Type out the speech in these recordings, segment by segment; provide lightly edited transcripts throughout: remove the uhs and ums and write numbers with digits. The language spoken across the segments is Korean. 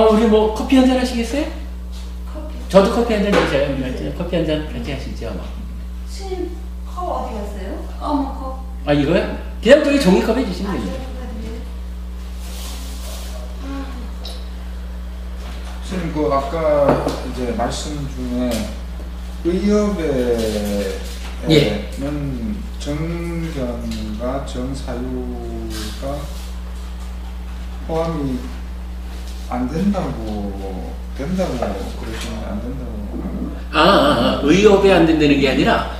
우리 뭐 커피 한잔 하시겠어요? 커피. 저도 커피 한잔 드셔요. 커피 한잔 같이 하시죠. 뭐. 스님 컵 어디 갔어요? 어머 컵. 이거요? 그냥 저기 종이컵 해주시면 됩니다. 선생님, 그 아까 이제 말씀 중에 의협에는 예. 정견과 정사유가 포함이 안 된다고 그러시면 안 된다고. 의협에 안 된다는 게 아니라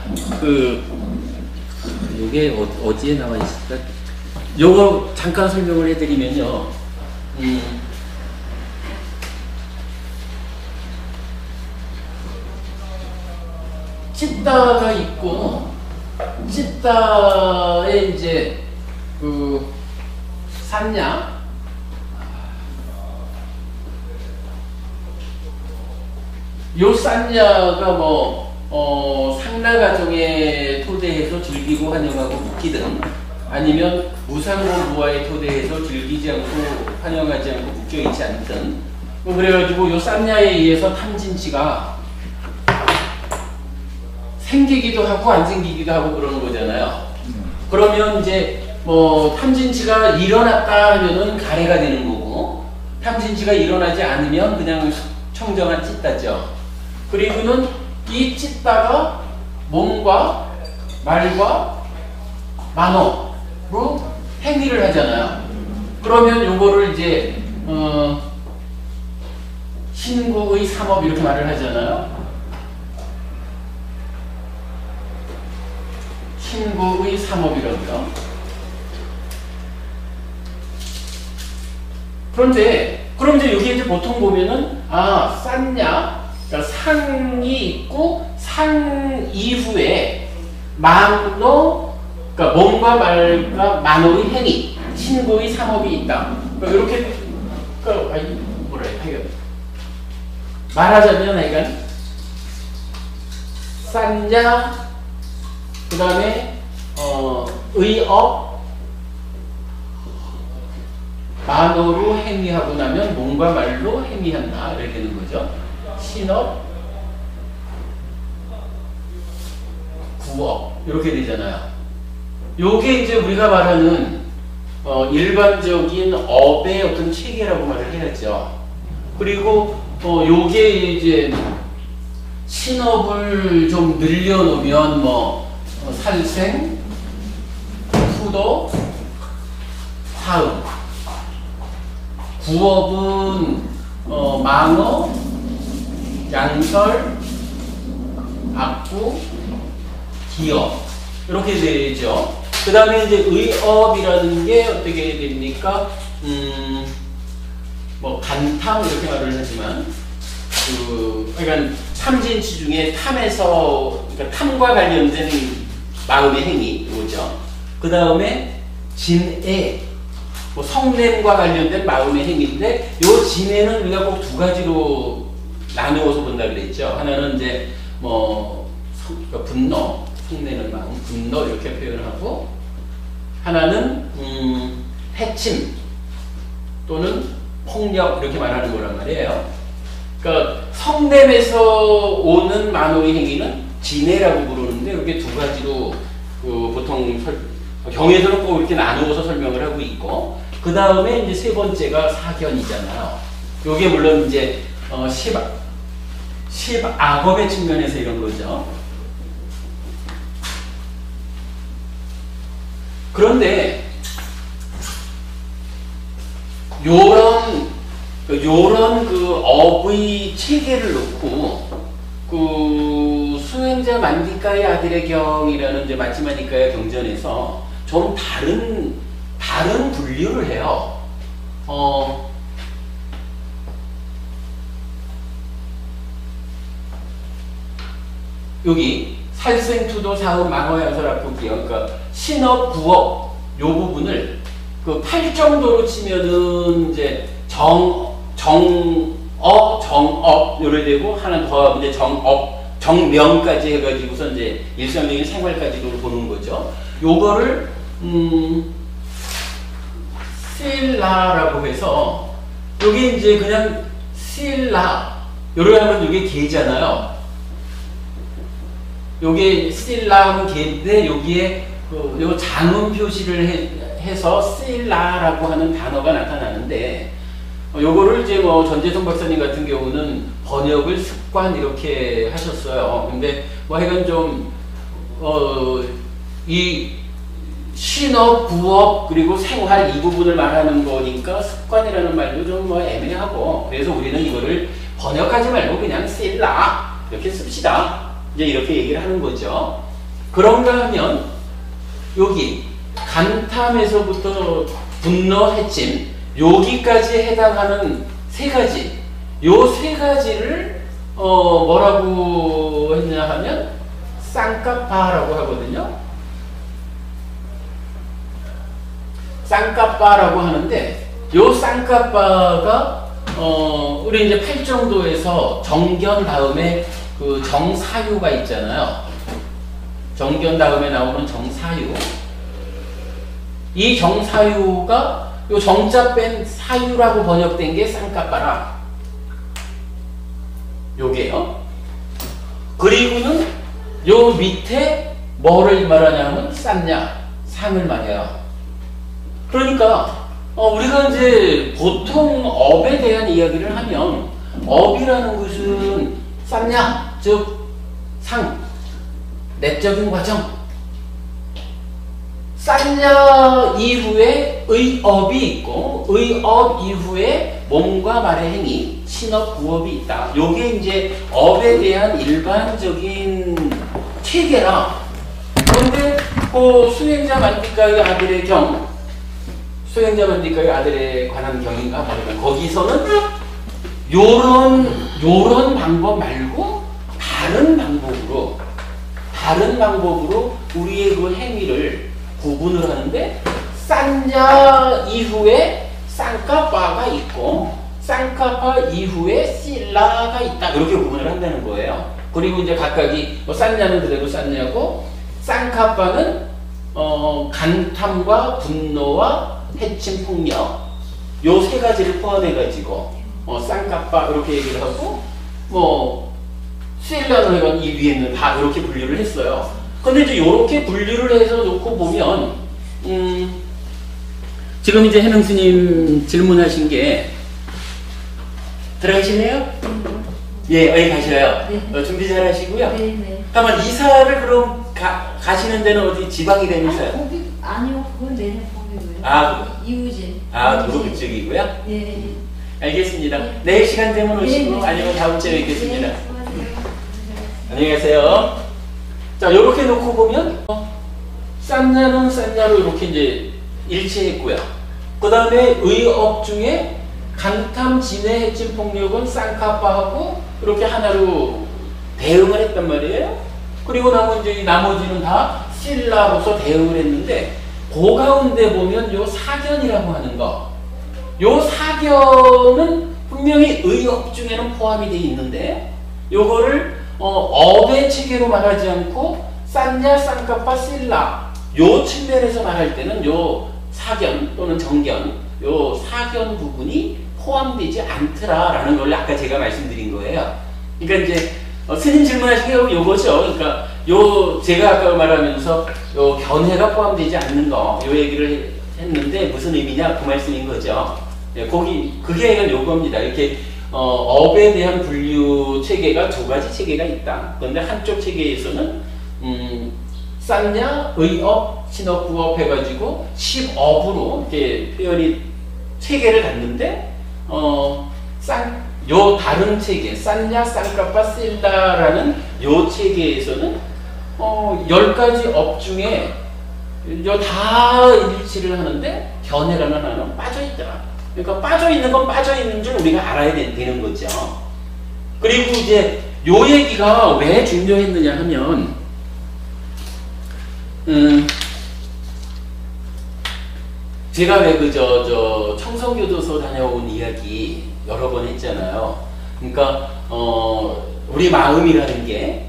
이게 어디에 나와 있을까? 요거 잠깐 설명을 해드리면요. 찢다가 있고, 찢다에 이제 샀냐? 요 싼냐가 상나가정에 토대해서 즐기고 환영하고 묶이든, 아니면 무상고부와에 토대해서 즐기지 않고 환영하지 않고 묶여있지 않든, 그래가지고 요 싼냐에 의해서 탐진치가 생기기도 하고 안 생기기도 하고 그러는 거잖아요. 그러면 이제 탐진치가 일어났다 하면은 가래가 되는 거고, 탐진치가 일어나지 않으면 그냥 청정한 찢다죠. 그리고는 이 찢다가 몸과 말과 만호로 행위를 하잖아요. 그러면 요거를 이제 신구의 삼업 이렇게 말을 하잖아요. 신구의 삼업이라고요. 그런데 그럼 이제 여기 이제 보통 보면은 쌌냐, 그러니까 상이 있고 상 이후에 만호, 그러니까 몸과 말과 만호의 행위, 신구의 삼업이 있다. 그러니까 이렇게 뭐라 해요? 말하자면 하여간 쌌냐, 그 다음에 의업, 만호로 행위하고 나면 몸과 말로 행위한다 이렇게 되는 거죠. 신업, 구업 이렇게 되잖아요. 요게 이제 우리가 말하는 일반적인 업의 어떤 체계라고 말을 해야죠. 그리고 요게 이제 신업을 좀 늘려놓으면 살생, 후도, 사음. 구업은 망어, 양설, 악구, 기업 이렇게 되죠. 그 다음에 이제 의업이라는 게 어떻게 됩니까? 간탐 이렇게 말을 하지만 그러니까 탐진치 중에 탐에서, 그러니까 탐과 관련된 마음의 행위 오죠. 그 다음에 진애, 성냄과 관련된 마음의 행위인데, 요 진애는 우리가 꼭 두 가지로 나누어서 본다 그랬죠. 하나는 이제 그러니까 분노, 성내는 마음, 분노 이렇게 표현하고, 하나는 해침 또는 폭력 이렇게 말하는 거란 말이에요. 그러니까 성냄에서 오는 만호의 행위는 진애라고 부르는데, 이렇게 두 가지로 보통 경에서는 꼭 이렇게 나누어서 설명을 하고 있고, 그 다음에 이제 세 번째가 사견이잖아요. 요게 물론 이제 십악업의 측면에서 이런 거죠. 그런데 요런 업의 체계를 놓고 수행자 만디카의 아들의 경이라는 이제 마치마니카의 경전에서 좀 다른 분류를 해요. 여기 살생투도 사음 망어양설 악구기요. 그러니까 신업 구업 요 부분을 8정도로 치면은 이제 정업 요래 되고, 하나 더 이제 정명까지 해가지고서 이제 일상적인 생활까지도 보는 거죠. 요거를 실라라고 해서 요게 이제 그냥 실라 요래 하면 요게 개잖아요. 요게 실라 하면 개인데 여기에 요 장음 표시를 해서 실라라고 하는 단어가 나타나는데 요거를 이제 뭐 전재성 박사님 같은 경우는 번역을 습관 이렇게 하셨어요. 근데 뭐 하여간 좀 이 신업, 부업 그리고 생활 이 부분을 말하는 거니까 습관이라는 말도 좀 뭐 애매하고 그래서 우리는 이거를 번역하지 말고 그냥 실라 이렇게 씁시다. 이제 이렇게 얘기를 하는 거죠. 그런가 하면 여기 간탐에서부터 분노, 해침 여기까지 해당하는 세 가지 요 세 가지를 뭐라고 했냐 하면 쌍까빠라고 하거든요. 쌍까빠라고 하는데 요 쌍까빠가 우리 이제 팔정도에서 정견 다음에 그 정사유가 있잖아요. 정견 다음에 나오는 정사유. 이 정사유가 요 정자 뺀 사유라고 번역된 게 쌍까빠라. 요게요. 그리고는 요 밑에 뭐를 말하냐면 쌌냐 상을 말해요. 그러니까 우리가 이제 보통 업에 대한 이야기를 하면 업이라는 것은 쌌냐 즉 상 내적인 과정 쌌냐 이후에 의업이 있고 의업 이후에 몸과 말의 행위 신업 부업이 있다. 요게 이제 업에 대한 일반적인 체계라. 그런데 그 수행자 만디가의 아들의 경 수행자 만디가의 아들에 관한 경인가 모르면 거기서는 요런 방법 말고 다른 방법으로 우리의 그 행위를 구분을 하는데 싼자 이후에 쌍까빠가 있고 쌍까빠 이후에 실라가 있다. 이렇게 구분을 한다는 거예요. 그리고 이제 각각이 싼냐는 그대로 쌌냐고 쌍까빠는 간탐과 분노와 해침 폭력 요 세 가지를 포함해 가지고 쌍까빠 이렇게 얘기를 하고 뭐 실라는 해가 이 위에는 다 이렇게 분류를 했어요. 근데 이제 이렇게 분류를 해서 놓고 보면 지금 이제 해능 스님 질문하신 게 들어가시네요? 예, 어디 가셔요? 네. 준비 잘 하시고요. 네네. 다만 이사를 그럼 가시는 데는 어디 지방이 되면서요? 거기 아니요, 그건 내년 거기고요. 아, 이우진. 그거 그쪽이고요? 네. 알겠습니다. 네. 내일 시간 되면 오시고 네. 아니면 다음 주에 뵙겠습니다. 네, 수고하세요. 안녕히 가세요. 자, 이렇게 놓고 보면 싼냐는 싼냐로 이렇게 이제 일치했고요. 그 다음에 의업 중에 간탐, 진해, 해침, 폭력은 쌍까빠하고 이렇게 하나로 대응을 했단 말이에요. 그리고 나머지는 다 실라로서 대응을 했는데 그 가운데 보면 요 사견이라고 하는 거, 요 사견은 분명히 의업 중에는 포함이 되어 있는데 요거를 업의 체계로 말하지 않고 싼냐, 쌍까빠, 실라 요 측면에서 말할 때는 요 사견 또는 정견 요 사견 부분이 포함되지 않더라라는 걸 아까 제가 말씀드린 거예요. 그러니까 이제 스님 질문하신 게 요거죠. 그러니까 요 제가 아까 말하면서 요 견해가 포함되지 않는 거 요 얘기를 했는데 무슨 의미냐 그 말씀인 거죠. 예, 그게 요겁니다. 이렇게 업에 대한 분류 체계가 두 가지 체계가 있다. 그런데 한쪽 체계에서는 싼냐, 의업, 신업, 부업 해가지고 10업으로 이렇게 표현이 체계를 갖는데 요 다른 체계, 싼냐, 쌍까빠, 실라라는 요 체계에서는 10가지 업 중에 요 다 일치를 하는데 견해라는 하나는 빠져있더라. 그러니까 빠져있는 건 빠져있는 줄 우리가 알아야 되는 거죠. 그리고 이제 요 얘기가 왜 중요했느냐 하면 제가 왜 청성교도소 다녀온 이야기 여러 번 했잖아요. 그러니까 우리 마음이라는 게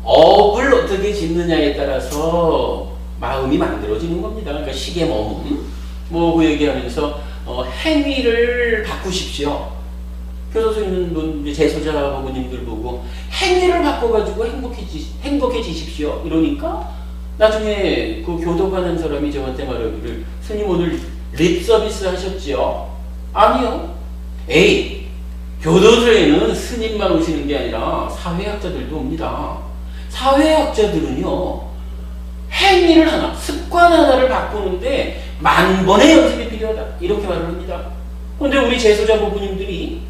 업을 어떻게 짓느냐에 따라서 마음이 만들어지는 겁니다. 그러니까 시계 머문 뭐 그 얘기하면서 행위를 바꾸십시오. 교도소 있는 재소자 부모님들 보고 행위를 바꿔가지고 행복해지십시오. 이러니까 나중에 그 교도관한 사람이 저한테 말하기를 스님 오늘 립 서비스 하셨지요? 아니요. 에이, 교도소에는 스님만 오시는 게 아니라 사회학자들도 옵니다. 사회학자들은요, 행위를 하나, 습관 하나를 바꾸는데 만 번의 연습이 필요하다. 이렇게 말을 합니다. 근데 우리 재소자 부부님들이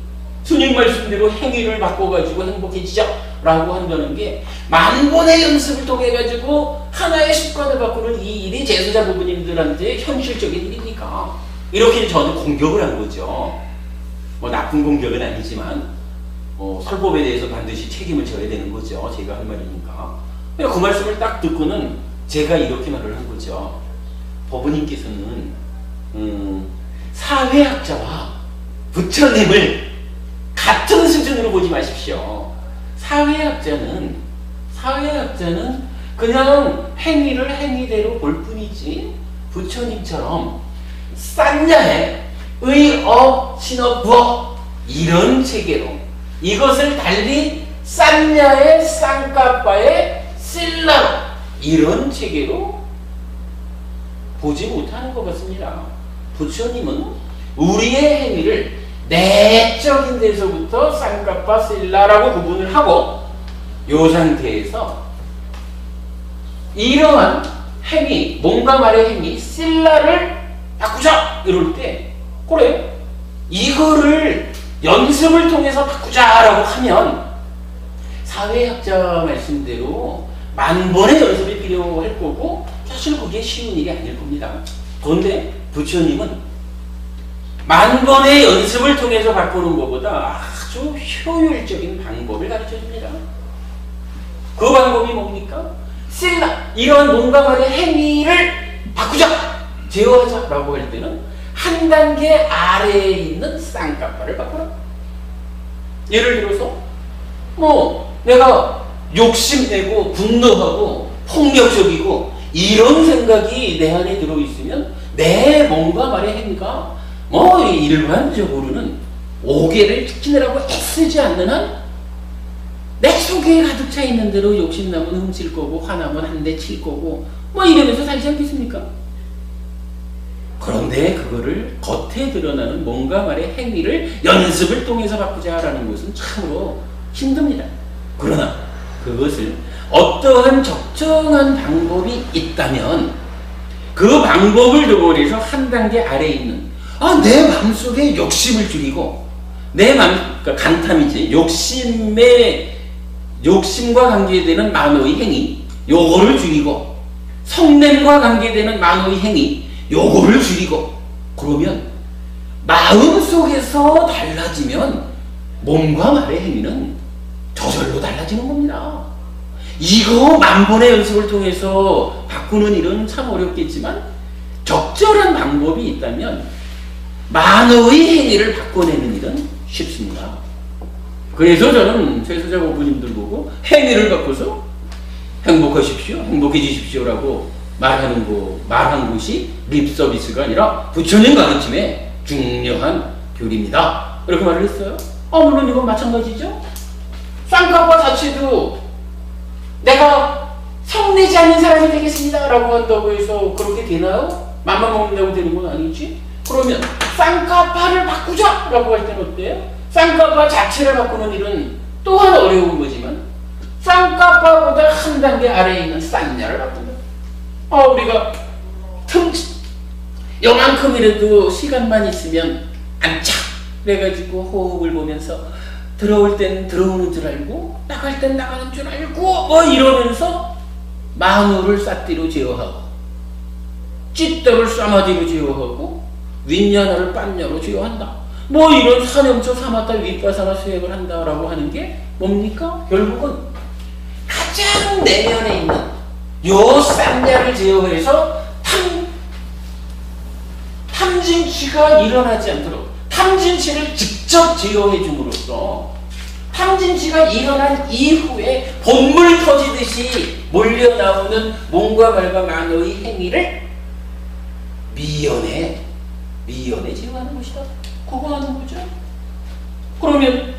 스님 말씀대로 행위를 바꿔가지고 행복해지자 라고 한다는 게 만 번의 연습을 통해 가지고 하나의 습관을 바꾸는 이 일이 재소자 부부님들한테 현실적인 일이니까 이렇게 저는 공격을 한 거죠. 뭐 나쁜 공격은 아니지만 설법에 대해서 반드시 책임을 져야 되는 거죠. 제가 할 말이니까. 그 말씀을 딱 듣고는 제가 이렇게 말을 한 거죠. 법부님께서는 사회학자와 부처님을 같은 수준으로 보지 마십시오. 사회학자는 그냥 행위를 행위대로 볼 뿐이지 부처님처럼 싼야에 의어 신어 부어 이런 체계로 이것을 달리 싼야에 쌍까빠에 실라로 이런 체계로 보지 못하는 것 같습니다. 부처님은 우리의 행위를 내적인 데서부터 쌍까빠 실라라고 구분을 하고 이 상태에서 이러한 행위, 몸과 말의 행위, 실라를 바꾸자! 이럴 때 그래, 이거를 연습을 통해서 바꾸자라고 하면 사회학자 말씀대로 만 번의 연습이 필요할 거고 사실 그게 쉬운 일이 아닐 겁니다. 그런데 부처님은 만 번의 연습을 통해서 바꾸는 것보다 아주 효율적인 방법을 가르쳐 줍니다. 그 방법이 뭡니까? 실라, 이런 몸과 말의 행위를 바꾸자! 제어하자라고 할 때는 한 단계 아래에 있는 쌍까빠를 바꾸라. 예를 들어서 내가 욕심내고 분노하고 폭력적이고 이런 생각이 내 안에 들어있으면 내 몸과 말의 행위가 일반적으로는 오개를 지키느라고 애쓰지 않는 한 내 속에 가득 차 있는 대로 욕심나면 훔칠 거고 화나면 한 대 칠 거고 이러면서 살지 않겠습니까? 그런데 그거를 겉에 드러나는 몸과 말의 행위를 연습을 통해서 바꾸자라는 것은 참으로 힘듭니다. 그러나 그것을 어떠한 적정한 방법이 있다면 그 방법을 동원해서 한 단계 아래에 있는 내 마음속에 욕심을 줄이고 내 마음, 그러니까 간탐이지, 욕심과 관계되는 만호의 행위 요거를 줄이고 성냄과 관계되는 만호의 행위 요거를 줄이고 그러면 마음속에서 달라지면 몸과 말의 행위는 저절로 달라지는 겁니다. 이거 만 번의 연습을 통해서 바꾸는 일은 참 어렵겠지만 적절한 방법이 있다면 만호의 행위를 바꿔내는 일은 쉽습니다. 그래서 저는 재소자 부부님들 보고 행위를 바꿔서 행복하십시오, 행복해지십시오라고 말한 것이 립서비스가 아니라 부처님 가르침의 중요한 교리입니다. 이렇게 말을 했어요. 물론 이건 마찬가지죠. 쌍까빠 자체도 내가 성내지 않는 사람이 되겠습니다 라고 한다고 해서 그렇게 되나요? 맘만 먹는다고 되는 건 아니지? 그러면 쌍까빠를 바꾸자 라고 할 때는 어때요? 쌍까빠 자체를 바꾸는 일은 또한 어려운 거지만 쌍까빠보다 한 단계 아래에 있는 쌍야를 바꾼다. 우리가 요만큼이라도 시간만 있으면 안착 그래가지고 호흡을 보면서 들어올 땐 들어오는 줄 알고 나갈 땐 나가는 줄 알고 이러면서 만호를 싹디로 제어하고 찌떡을 쏴마디로 제어하고 윈야나를 빤야로 제어한다. 이런 사념초 사마타 윗바사나 수행을 한다라고 하는 게 뭡니까? 결국은 가장 내면에 있는 요 쌍야를 제어해서 탐진치가 일어나지 않도록 탐진치를 직접 제어해 줌으로써 탐진치가 일어난 이후에 본물 터지듯이 몰려나오는 몸과 말과 만호의 행위를 미연에 미연에 제어하는 것이다. 그거 하는 거죠. 그러면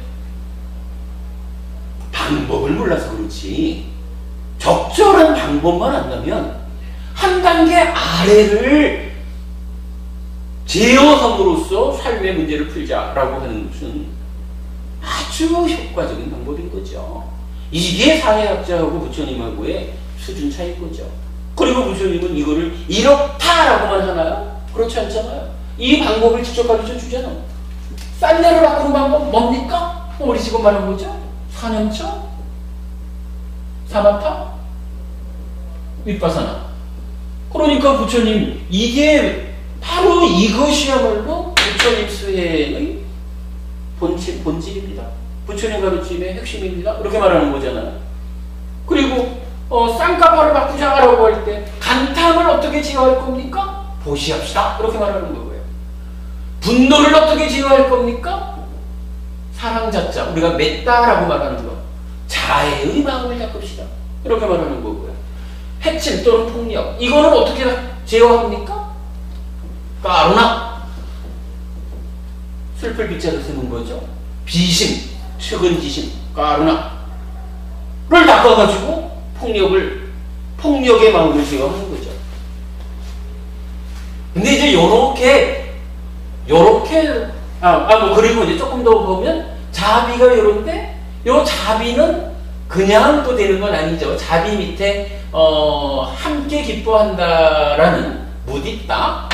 방법을 몰라서 그렇지 적절한 방법만 안다면 한 단계 아래를 제어함으로써 삶의 문제를 풀자라고 하는 것은 아주 효과적인 방법인 거죠. 이게 사회학자하고 부처님하고의 수준 차이인 거죠. 그리고 부처님은 이거를 이렇다라고만 하나요? 그렇지 않잖아요. 이 방법을 직접 가르쳐 주잖아요. 싼내를 바꾸는 방법 뭡니까? 우리 지금 말한 거죠. 사념처, 사마타, 윗바사나. 그러니까 부처님 이게 바로 이것이야말로 부처님 수행의 본질입니다. 부처님 가르침의 핵심입니다. 이렇게 말하는 거잖아요. 그리고 쌍꺼풀을 바꾸자라고 할 때 간탐을 어떻게 제어할 겁니까? 보시합시다. 그렇게 말하는 거고요. 분노를 어떻게 제어할 겁니까? 사랑자자, 우리가 맺다라고 말하는 거. 자애의 마음을 닦읍시다. 이렇게 말하는 거고요. 해침 또는 폭력, 이거는 어떻게 제어합니까? 까루나, 슬플 빗자를 쓰는 거죠. 비심, 측은지심, 까루나를 닦아가지고 폭력의 마음을 제어하는 거죠. 근데 이제 그리고 이제 조금 더 보면 자비가 요런데 요 자비는 그냥 또 되는 건 아니죠. 자비 밑에 함께 기뻐한다라는 무디다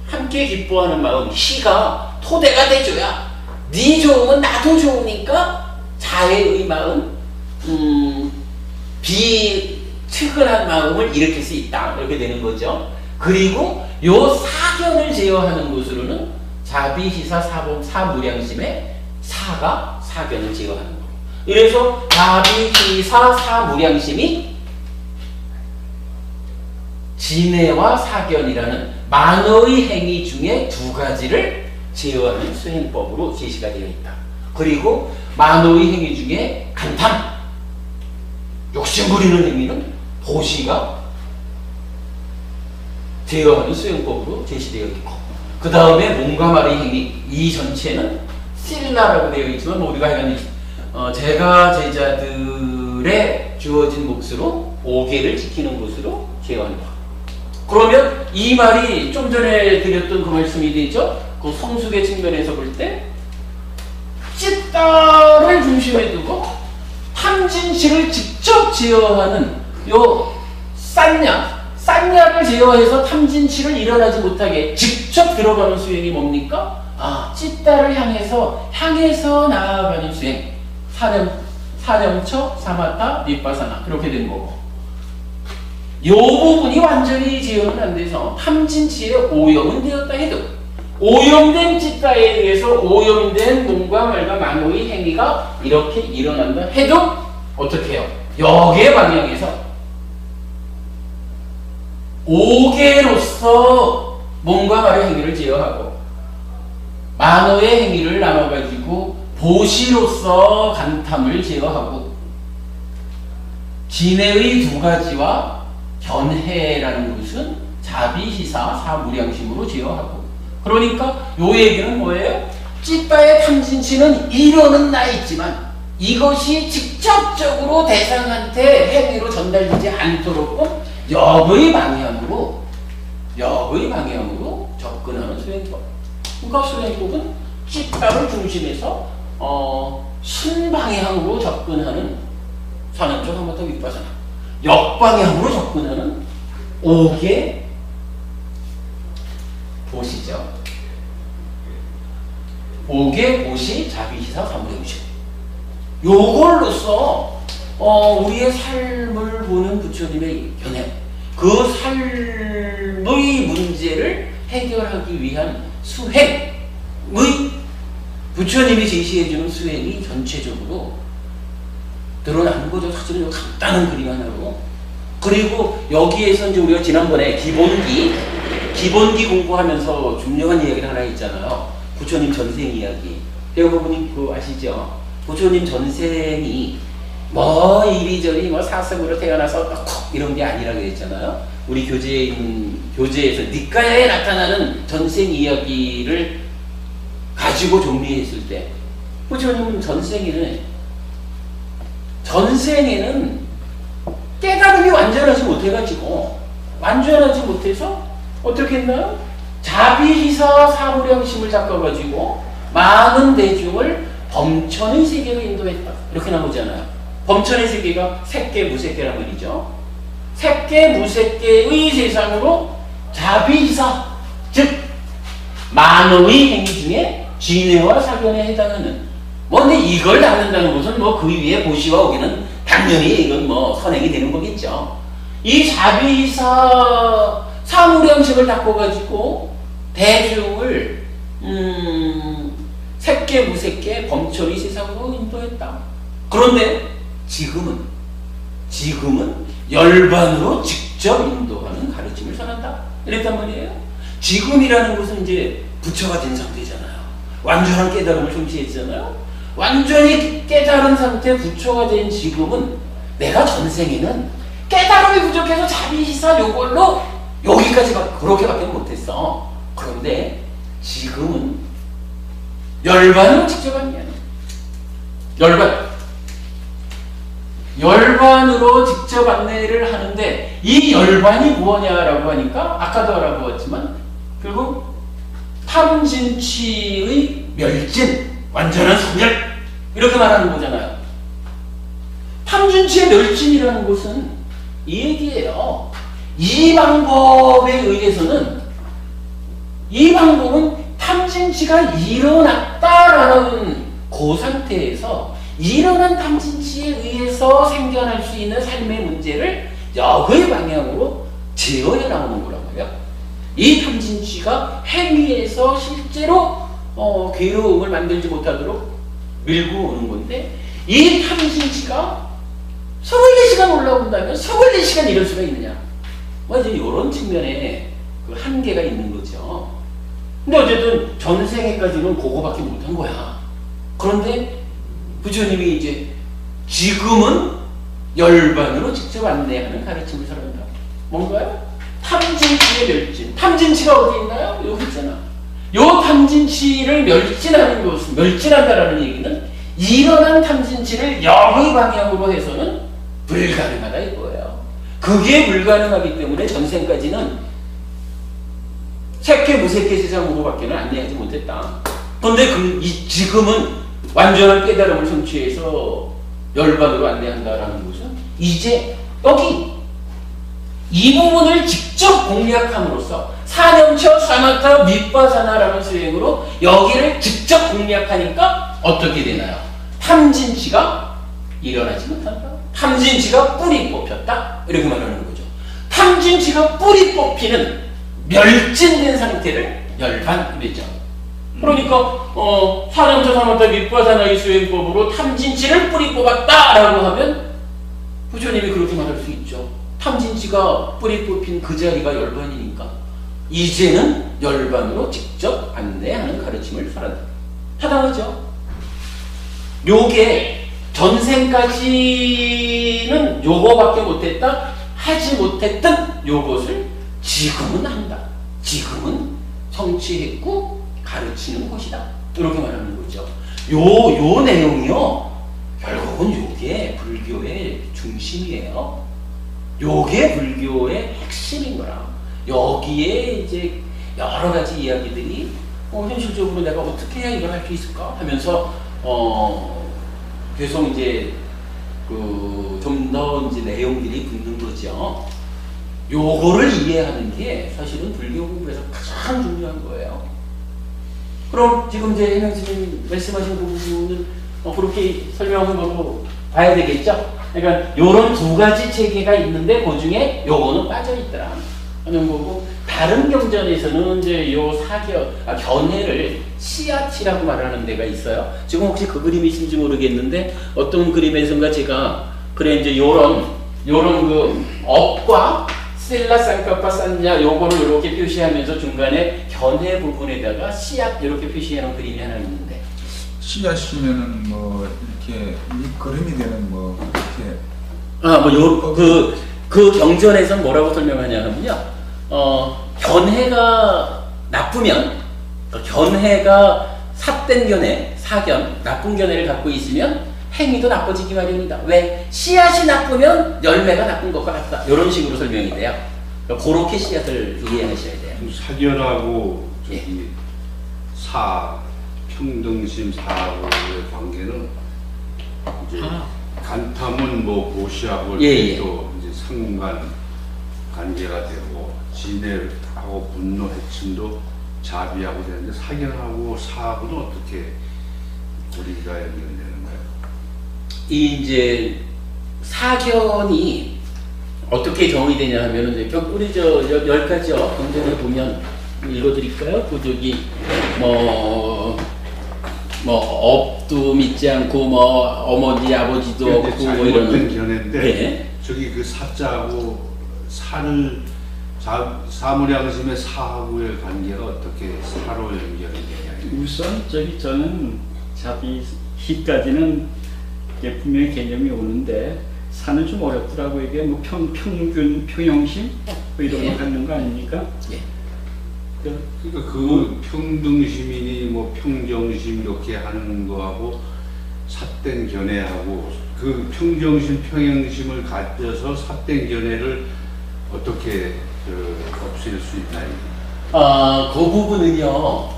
함께 기뻐하는 마음 희가 토대가 돼줘야 네 좋으면 나도 좋으니까 자애의 마음 비측은한 마음을 일으킬 수 있다. 이렇게 되는 거죠. 그리고 요 사견을 제어하는 것으로는 자비시사 사무량심의 사가 사견을 제어하는 거예요. 이래서 자비시사 사무량심이 진해와 사견이라는 만어의 행위 중에 두 가지를 제어하는 수행법으로 제시가 되어 있다. 그리고 만어의 행위 중에 간탐, 욕심 부리는 행위는 보시가 제어하는 수행법으로 제시되어 있고, 그 다음에 몸과 말의 행위, 이 전체는 실라라고 되어 있지만 우리가 하여간 제가 제자들의 주어진 몫으로 5개를 지키는 것으로 제어한다. 그러면 이 말이 좀 전에 드렸던 그 말씀이 되죠. 그 성숙의 측면에서 볼 때 찌따를 중심에 두고 탐진치를 직접 제어하는 요 싼약을 제어해서 탐진치를 일어나지 못하게 직접 들어가는 수행이 뭡니까? 찌따를 향해서 나아가는 수행. 사념처, 사마타, 윗바사나 그렇게 된 거고, 요 부분이 완전히 제어는 안 돼서 탐진치에 오염은 되었다 해도 오염된 찌따에 의해서 오염된 몸과 말과 만호의 행위가 이렇게 일어난다 해도 어떻게 해요? 여기에 방향에서 5개로서 몸과 말의 행위를 제어하고 만호의 행위를 나눠가지고 보시로서 간탐을 제어하고 진해의 두 가지와 견해라는 것은 자비시사 사무량심으로 제어하고, 그러니까 요 얘기는 뭐예요? 찌따의 탐진치는 이론은 나 있지만 이것이 직접적으로 대상한테 행위로 전달되지 않도록 역의 방향으로 접근하는 수행법. 그러니까 수행법은 찌따를 중심해서 순방향으로 접근하는 사념처, 사마타, 윗바사나, 역방향으로 접근하는 5개 보시죠. 5개 보시, 자비시사, 사무량심. 요걸로써 우리의 삶을 보는 부처님의 견해, 그 삶의 문제를 해결하기 위한 수행의 부처님이 제시해주는 수행이 전체적으로 드러나는 거죠. 사실은 간단한 그림 하나로. 그리고 여기에서 이제 우리가 지난번에 기본기 공부하면서 중요한 이야기를 하나 있잖아요. 부처님 전생 이야기. 여러분이 그거 아시죠? 부처님 전생이 뭐 이리저리 뭐 사슴으로 태어나서 콕 이런 게 아니라 그랬잖아요. 우리 교재에서 니까야에 나타나는 전생 이야기를 가지고 정리했을 때 부처님은 전생에는 깨달음이 완전하지 못해서 어떻게 했나요? 자비희사 사무량심을 잡아가지고 많은 대중을 범천의 세계로 인도했다. 이렇게 나오잖아요. 범천의 세계가 색계 무색계란 말이죠. 색계 무색계의 세상으로 자비희사, 즉 만의 행위 중에 진해와 사견에 해당하는 근데 이걸 낳는다는 것은 그 위에 보시와 오기는 당연히 이건 선행이 되는 거겠죠. 이 자비희사 사무량심을 닦아가지고 대중을 색계 무색계 범천의 세상으로 인도했다. 그런데 지금은 열반으로 직접 인도하는 가르침을 전한다. 이랬단 말이에요. 지금이라는 것은 이제 부처가 된 상태잖아요. 완전한 깨달음을 성취했잖아요. 완전히 깨달은 상태 부처가 된 지금은 내가 전생에는 깨달음이 부족해서 자비희사 요걸로 여기까지 그렇게밖에 못했어. 그런데 지금은 열반으로 직접 안내하는 열반으로 직접 안내를 하는데 이 열반이 뭐냐라고 하니까 아까도 알아보았지만 결국 탐진치의 멸진, 완전한 소멸 이렇게 말하는 거잖아요. 탐진치의 멸진이라는 것은 이 얘기예요. 이 방법에 의해서는 이 방법은 탐진치가 일어났다라는 그 상태에서 일어난 탐진치에 의해서 생겨날 수 있는 삶의 문제를 역의 방향으로 제어해 나오는 거란 말이야. 이 탐진치가 행위에서 실제로 괴로움을 만들지 못하도록 밀고 오는 건데 이 탐진치가 24시간 올라온다면 24시간 이럴 수가 있느냐. 이제 이런 측면에 그 한계가 있는 거죠. 근데 어쨌든 전생에까지는 그거밖에 못한 거야. 그런데 부처님이 이제 지금은 열반으로 직접 안내하는 가르침을 설한다. 뭔가요? 탐진치의 멸진. 탐진치가 어디 있나요? 여기 있잖아. 요 탐진치를 멸진한다라는 얘기는 일어난 탐진치를 역의 방향으로 해서는 불가능하다 이거예요. 그게 불가능하기 때문에 전생까지는 색계 무색계 세상으로밖에는 안내하지 못했다. 그런데 지금은 완전한 깨달음을 성취해서 열반으로 안내한다라는 것은 이제 여기 이 부분을 직접 공략함으로써 사념처 사마타 밑바사나라는 수행으로 여기를 직접 공략하니까 어떻게 되나요? 탐진치가 일어나지 못한다. 탐진치가 뿌리 뽑혔다. 이렇게 말하는 거죠. 탐진치가 뿌리 뽑히는 멸진된 상태를 열반 이랬죠. 그러니까 사념처 사마타 밑바사나의 수행법으로 탐진치를 뿌리 뽑았다라고 하면 부처님이 그렇게 말할 수 있죠. 탐진치가 뿌리 뽑힌 그 자리가 열반이니까 이제는 열반으로 직접 안내하는 가르침을 설한다. 타당하죠? 요게 전생까지는 요거밖에 못했다, 하지 못했던 요것을 지금은 한다. 지금은 성취했고 가르치는 것이다. 이렇게 말하는 거죠. 요 내용이요. 결국은 요게 불교의 중심이에요. 요게 불교의 핵심인 거라. 여기에 이제 여러 가지 이야기들이 현실적으로 내가 어떻게 해야 이걸 할 수 있을까 하면서 계속 이제 좀 더 이제 내용들이 붙는 거죠. 요거를 이해하는 게 사실은 불교 공부에서 가장 중요한 거예요. 그럼 지금 이제 해명스님 말씀하신 그 부분은 그렇게 설명을 보고 봐야 되겠죠? 그러니까 요런 두 가지 체계가 있는데 그 중에 요거는 빠져있더라 하는 거고, 다른 경전에서는 이제 요 견해를 씨앗이라고 말하는 데가 있어요. 지금 혹시 그 그림이신지 모르겠는데 어떤 그림에선가 제가 그래 이제 요런 그 업과 셀라 쌍카파 싼냐 요거를 이렇게 표시하면서 중간에 견해 부분에다가 씨앗 이렇게 표시하는 그림이 하나 있는데 씨앗이면은 뭐 이렇게 밑거름이 되는 뭐 이렇게 그 경전에서 뭐라고 설명하냐 하면요. 견해가 나쁘면, 견해가 삿된 견해, 사견, 나쁜 견해를 갖고 있으면 행위도 나빠지기 마련이다. 왜? 씨앗이 나쁘면 열매가 나쁜 것과 같다. 이런 식으로 설명이 돼요. 그렇게 씨앗을 이해하셔야 돼요. 사견하고 저기 평등심 사하고의 관계는 이제 간탐은 뭐 보시하고 또 이제 상관 관계가 되고 진해하고 분노 해침도 자비하고 되는데 사견하고 사하고는 어떻게 우리가 연결되는 거예요? 이제 사견이 어떻게 정의되냐 하면은 이제 우리 저 10가지요 경전에 보면 읽어드릴까요? 그 저기 뭐 업도 믿지 않고 뭐 어머니 아버지도 없고 뭐 이런 견해인데 네. 저기 그 사자하고 사무량심의 사하고의 관계가 어떻게 사로 연결이 되냐? 우선 저는 자비희까지는 분명히 개념이 오는데 사는 좀 어렵더라고. 이게 뭐 평균 평형심 뭐 이런 거 갖는 거 아닙니까? 예. 그러니까 그 평등심이니 뭐 평정심 이렇게 하는 거하고 삿된 견해하고 그 평정심 평형심을 가져서 삿된 견해를 어떻게 없앨 수 있나? 그 부분은요.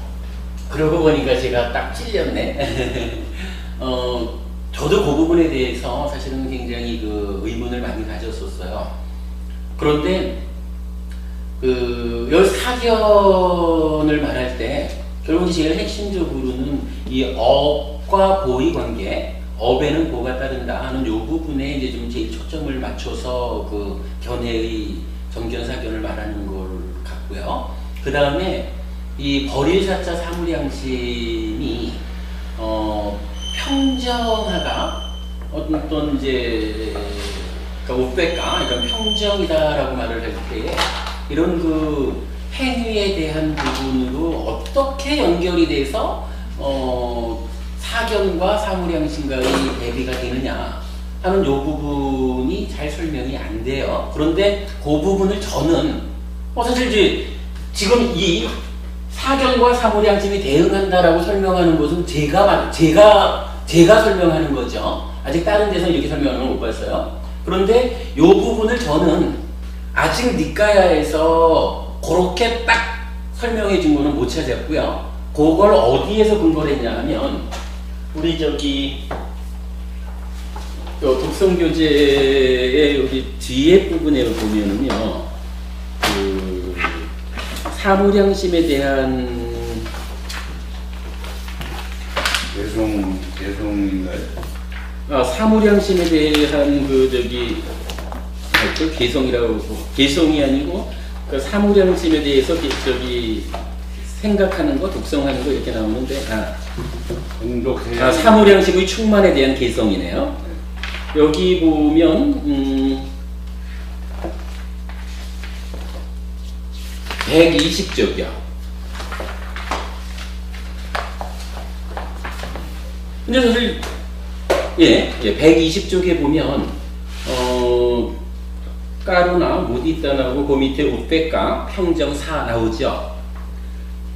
그러고 보니까 제가 딱 찔렸네. 저도 그 부분에 대해서 사실은 굉장히 그 의문을 많이 가졌었어요. 그런데 그 사견을 말할 때 결국 제일 핵심적으로는 이 업과 보의 관계, 업에는 보가 따른다 하는 이 부분에 이제 좀 제일 초점을 맞춰서 그 견해의 정견사견을 말하는 걸 같고요. 그 다음에 이 벌일사자 사무량심이 평정하다 어떤 이제 우백가 그러니까 평정이다라고 말을 할 때 이런 그 행위에 대한 부분으로 어떻게 연결이 돼서 사견과 사무량심과의 대비가 되느냐 하는 이 부분이 잘 설명이 안 돼요. 그런데 그 부분을 저는 사실 이제 지금 이 사견과 사무량심이 대응한다라고 설명하는 것은 제가 설명하는 거죠. 아직 다른 데서 이렇게 설명하는 걸 못 봤어요. 그런데 이 부분을 저는 아직 니까야에서 그렇게 딱 설명해 준 거는 못 찾았고요. 그걸 어디에서 근거를 했냐 하면 우리 저기 독성교재의 여기 뒤에 부분에 보면은요 그 사무량심에 대한 개성인가요? 사무량심에 대한 그 저기 개성이라고 개성이 아니고 그 사무량심에 대해서 저기 생각하는 거, 독성하는 거 이렇게 나오는데 사무량심의 충만에 대한 개성이네요. 여기 보면 120쪽이요. 근데 사실 120쪽에 보면 까루나 무디따나고 그 밑에 우백가 평정사 나오죠.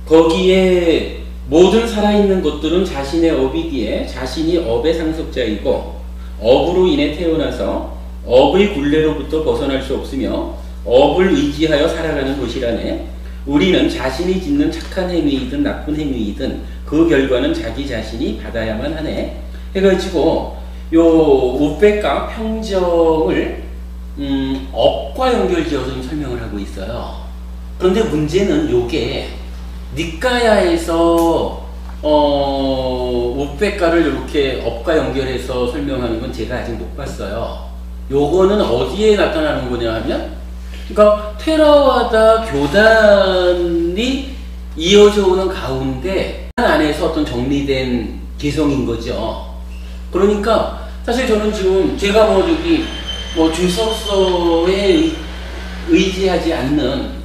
거기에 모든 살아있는 것들은 자신의 업이기에 자신이 업의 상속자이고 업으로 인해 태어나서 업의 굴레로부터 벗어날 수 없으며 업을 의지하여 살아가는 것이라네. 우리는 자신이 짓는 착한 행위이든 나쁜 행위이든 그 결과는 자기 자신이 받아야만 하네. 해가지고 요 우백가 평정을 업과 연결지어서 설명을 하고 있어요. 그런데 문제는 요게 니까야에서 우백가를 이렇게 업과 연결해서 설명하는 건 제가 아직 못 봤어요. 요거는 어디에 나타나는 거냐 하면 그러니까 테라와다 교단이 이어져 오는 가운데 안에서 어떤 정리된 개성인 거죠. 그러니까 사실 저는 지금 제가 주석서에 의지하지 않는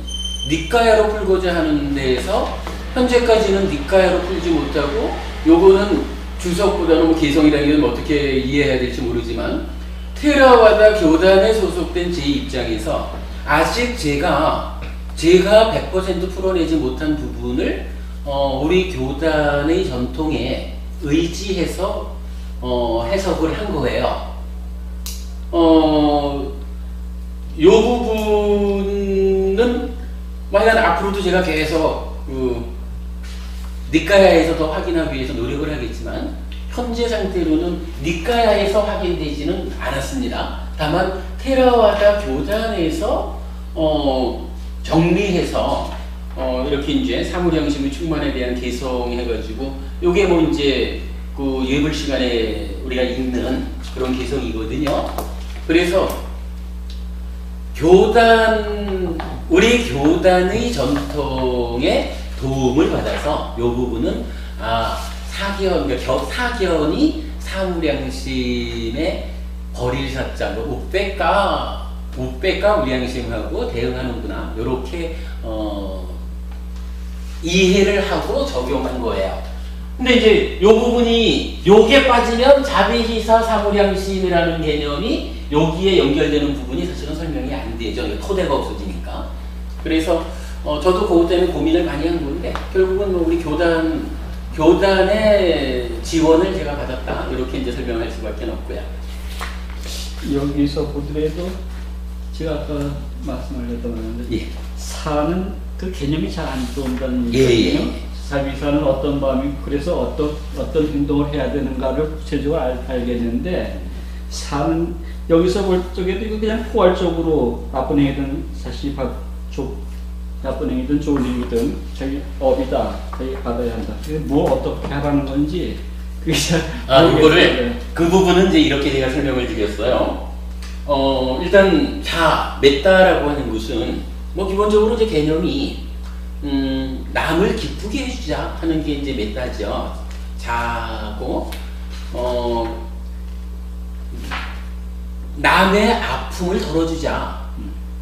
니까야로 풀고자 하는 데에서 현재까지는 니까야로 풀지 못하고 요거는 주석보다는 뭐 개성이라는 게 어떻게 이해해야 될지 모르지만 테라와다 교단에 소속된 제 입장에서 아직 제가 100% 풀어내지 못한 부분을 우리 교단의 전통에 의지해서 해석을 한 거예요. 이 부분은 만약 앞으로도 제가 계속 니까야에서 더 확인하기 위해서 노력을 하겠지만 현재 상태로는 니까야에서 확인되지는 않았습니다. 다만 테라와다 교단에서 정리해서 이렇게 이제 사물양심의 충만에 대한 개성해가지고 요게 뭐 이제 그 예불 시간에 우리가 읽는 그런 개성이거든요. 그래서 우리 교단의 전통에 도움을 받아서 이 부분은 그러니까 사견이 사무량심의 버릴 사자, 우빼까 무량심하고 대응하는구나, 이렇게 이해를 하고 적용한 거예요. 근데 이제 이 부분이 요게 빠지면 자비희사 사무량심이라는 개념이 여기에 연결되는 부분이 사실은 설명이 안 되죠. 토대가 없어지니까. 그래서 저도 그것 때문에 고민을 많이 한 건데 결국은 우리 교단의 지원을 제가 받았다, 이렇게 이제 설명할 수밖에 없고요. 여기서 보더라도 제가 아까 말씀을 했던 예. 사는 그 개념이 잘 안 들어온다는 예, 얘기거든요. 예. 자비사는 어떤 마음이, 그래서 어떤 행동을 해야 되는가를 구체적으로 알게 되는데, 사는 여기서 볼 적에도 이거 그냥 포괄적으로 나쁜 행위든 사실 나쁜 행위든 좋은 행위든 자기 업이다, 자기 받아야 한다. 뭐 어떻게 하라는 건지 그게 잘 그거를 그 부분은 이제 이렇게 제가 설명을 드렸어요. 일단 맺다라고 하는 것은 뭐 기본적으로 이제 개념이 남을 기쁘게 해주자 하는 게 이제 맺다죠. 자고 남의 아픔을 덜어주자,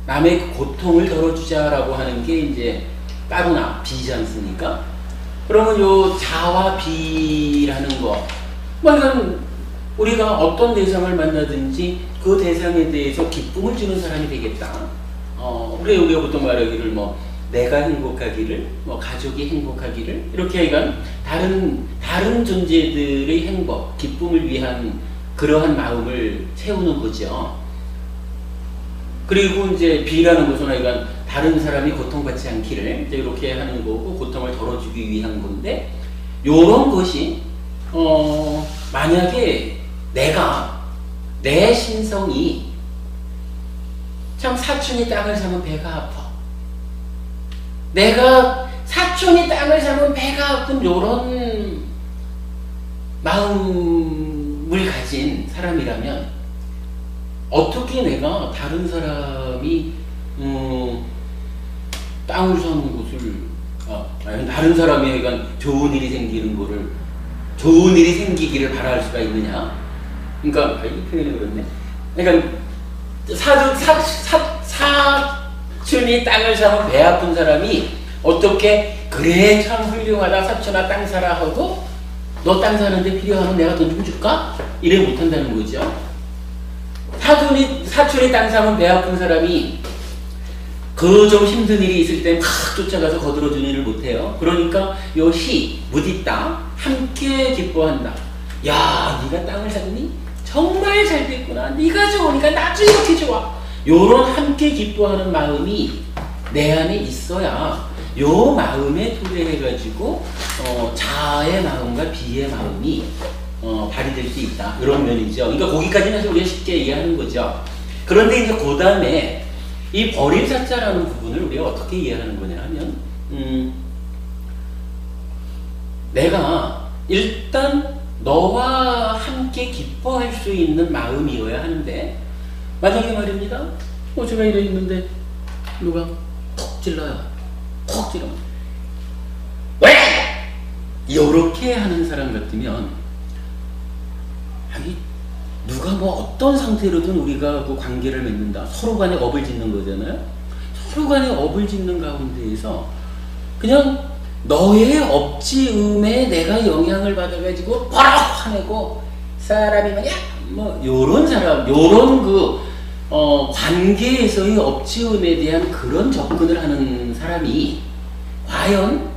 남의 고통을 덜어주자라고 하는 게 이제 따로나 비지 않습니까? 그러면 요 자와 비라는 거, 이건 우리가 어떤 대상을 만나든지 그 대상에 대해서 기쁨을 주는 사람이 되겠다. 우리가 보통 말하기를 내가 행복하기를, 가족이 행복하기를, 이렇게 하여간 다른 존재들의 행복, 기쁨을 위한 그러한 마음을 채우는 거죠. 그리고 이제 비라는 것은 하여간 다른 사람이 고통받지 않기를 이제 이렇게 하는 거고, 고통을 덜어주기 위한 건데, 요런 것이 만약에 내 신성이 참 사촌이 땅을 사면 배가 아파, 내가 사촌이 땅을 사면 배가 아픈 요런 마음을 가진 사람이라면 어떻게 내가 다른 사람이 땅을 사는 곳을 다른 사람이 그러니까 좋은 일이 생기기를 바랄 수가 있느냐? 그러니까 이 표현이 그렇네. 그러니까 사촌이 땅을 사면 배 아픈 사람이 어떻게 그래 참 훌륭하다 사촌아 땅 사라 하고 너 땅 사는데 필요하면 내가 돈 좀 줄까? 이래 못한다는 거죠. 사촌이 땅 사면 배 아픈 사람이 그 좀 힘든 일이 있을 때 막 쫓아가서 거들어주는 일을 못해요. 그러니까 요 무디다, 함께 기뻐한다. 야, 네가 땅을 샀니? 정말 잘 됐구나. 네가 좋으니까 나도 이렇게 좋아. 요런 함께 기뻐하는 마음이 내 안에 있어야 요 마음에 토대해가지고 자의 마음과 비의 마음이 발휘될 수 있다, 이런 면이죠. 그러니까 거기까지는 사실 우리가 쉽게 이해하는 거죠. 그런데 이제 그 다음에 이 버림사자라는 부분을 우리가 어떻게 이해하는 거냐 하면 내가 일단 너와 함께 기뻐할 수 있는 마음이어야 하는데, 만약에 말입니다, 제가 이래 있는데 누가 톡 찔러요. 톡 찔러면 왜? 이렇게 하는 사람 같으면 누가 어떤 상태로든 우리가 그 관계를 맺는다, 서로 간에 업을 짓는 거잖아요. 서로 간에 업을 짓는 가운데에서 그냥 너의 억지음에 내가 영향을 받아가지고 버럭 화내고 사람이 뭐냐 뭐 요런 사람 요런 관계에서의 억지음에 대한 그런 접근을 하는 사람이 과연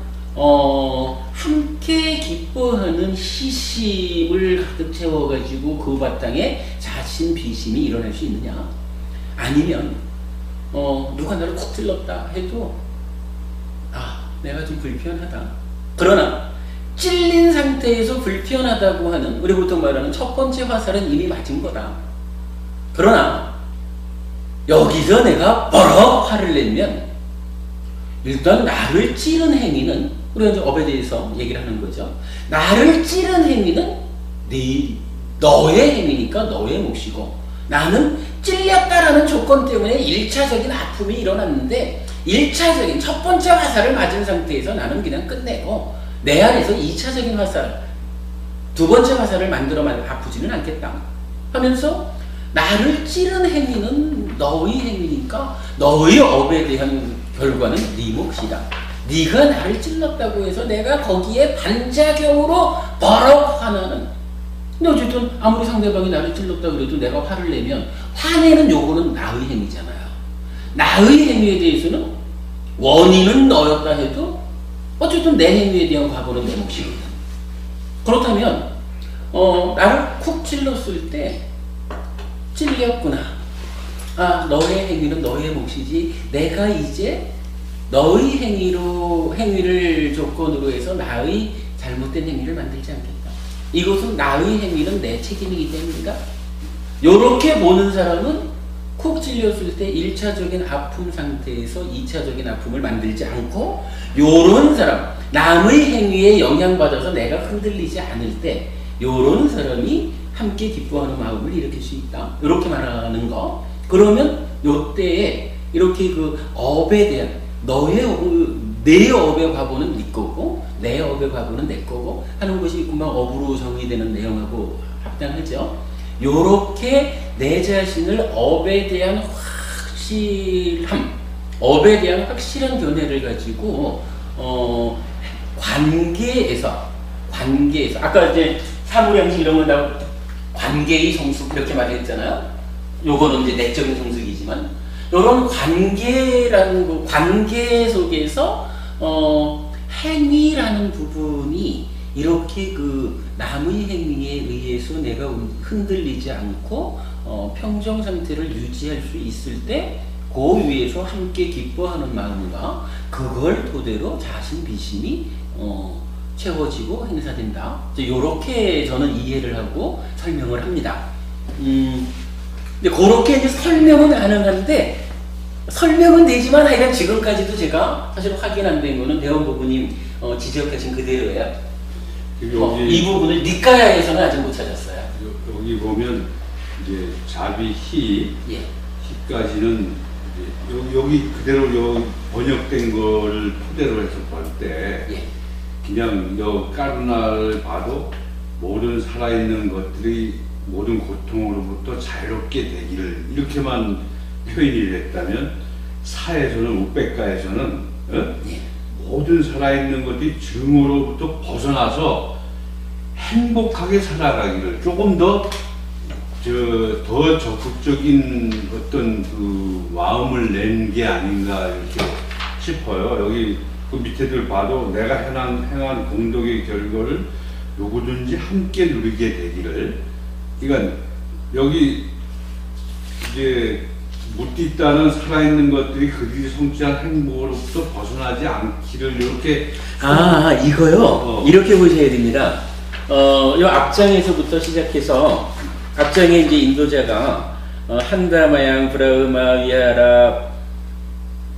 함께 기뻐하는 시심을 가득 채워가지고 그 바탕에 자신 비심이 일어날 수 있느냐? 아니면 누가 나를 콕 찔렀다 해도 내가 좀 불편하다. 그러나 찔린 상태에서 불편하다고 하는 우리 보통 말하는 첫 번째 화살은 이미 맞은 거다. 그러나 여기서 내가 버럭 화를 내면 일단 나를 찌른 행위는 우리가 이제 업에 대해서 얘기를 하는 거죠. 나를 찌른 행위는 너의 행위니까 너의 몫이고 나는 찔렸다라는 조건 때문에 1차적인 아픔이 일어났는데 1차적인 첫 번째 화살을 맞은 상태에서 나는 그냥 끝내고 내 안에서 2차적인 화살, 두 번째 화살을 만들어만 아프지는 않겠다 하면서 나를 찌른 행위는 너의 행위니까 너의 업에 대한 결과는 네 몫이다. 네가 나를 찔렀다고 해서 내가 거기에 반작용으로 버럭 화나는. 근데 어쨌든 아무리 상대방이 나를 찔렀다 그래도 내가 화를 내면 화내는 요거는 나의 행위잖아요. 나의 행위에 대해서는 원인은 너였다 해도 어쨌든 내 행위에 대한 과거는 내 몫이거든. 그렇다면 나를 쿡 찔렀을 때 찔렸구나. 너의 행위는 너의 몫이지 내가 이제 너의 행위를 조건으로 해서 나의 잘못된 행위를 만들지 않겠다. 이것은 나의 행위는 내 책임이기 때문이다. 요렇게 보는 사람은 콕 찔렸을 때 1차적인 아픔 상태에서 2차적인 아픔을 만들지 않고 요런 사람, 남의 행위에 영향받아서 내가 흔들리지 않을 때 요런 사람이 함께 기뻐하는 마음을 일으킬 수 있다. 이렇게 말하는 거. 그러면 요때에 이렇게 그 업에 대한 내 업의 과거는 네 거고 내 업의 과거는 내 거고 하는 것이 금방 업으로 정의되는 내용하고 합당하죠. 요렇게 내 자신을 업에 대한 확실한 견해를 가지고 관계에서 아까 이제 사무량식 이런 건 다 관계의 성숙 이렇게 말했잖아요. 요거는 이제 내적인 성숙이지만 요런 관계라는 그 관계 속에서 행위라는 부분이 이렇게 그 남의 행위에 의해서 내가 흔들리지 않고 평정 상태를 유지할 수 있을 때 그 위에서 함께 기뻐하는 마음과 그걸 토대로 자신 비심이 채워지고 행사된다. 이렇게 저는 이해를 하고 설명을 합니다. 근데 그렇게 이제 설명은 가능한데 설명은 되지만 하여간 지금까지도 제가 사실 확인 안 된 거는 대원 부부님 지적하신 그대로예요. 이 부분을 니까야에서는 아직 못 찾았어요. 여기 보면 이제 자비 히 히까지는 여기 그대로 번역된 거를 토대로 해서 볼 때 그냥 까르나를 봐도 모든 살아있는 것들이 모든 고통으로부터 자유롭게 되기를 이렇게만 표현이 됐다면 사에서는 우백가에서는 모든 살아있는 것들이 증오로부터 벗어나서 행복하게 살아가기를 조금 더 적극적인 어떤 그 마음을 낸 게 아닌가 이렇게 싶어요. 여기 그 밑에들 봐도 내가 행한 공덕의 결과를 누구든지 함께 누리게 되기를. 그러니까 여기 이제 묻디다는 살아있는 것들이 그들이 성취한 행복으로부터 벗어나지 않기를 이렇게. 이거요. 이렇게 보셔야 됩니다. 요 앞장에서부터 시작해서 앞장에 이제 인도자가 한다마양 브라흐마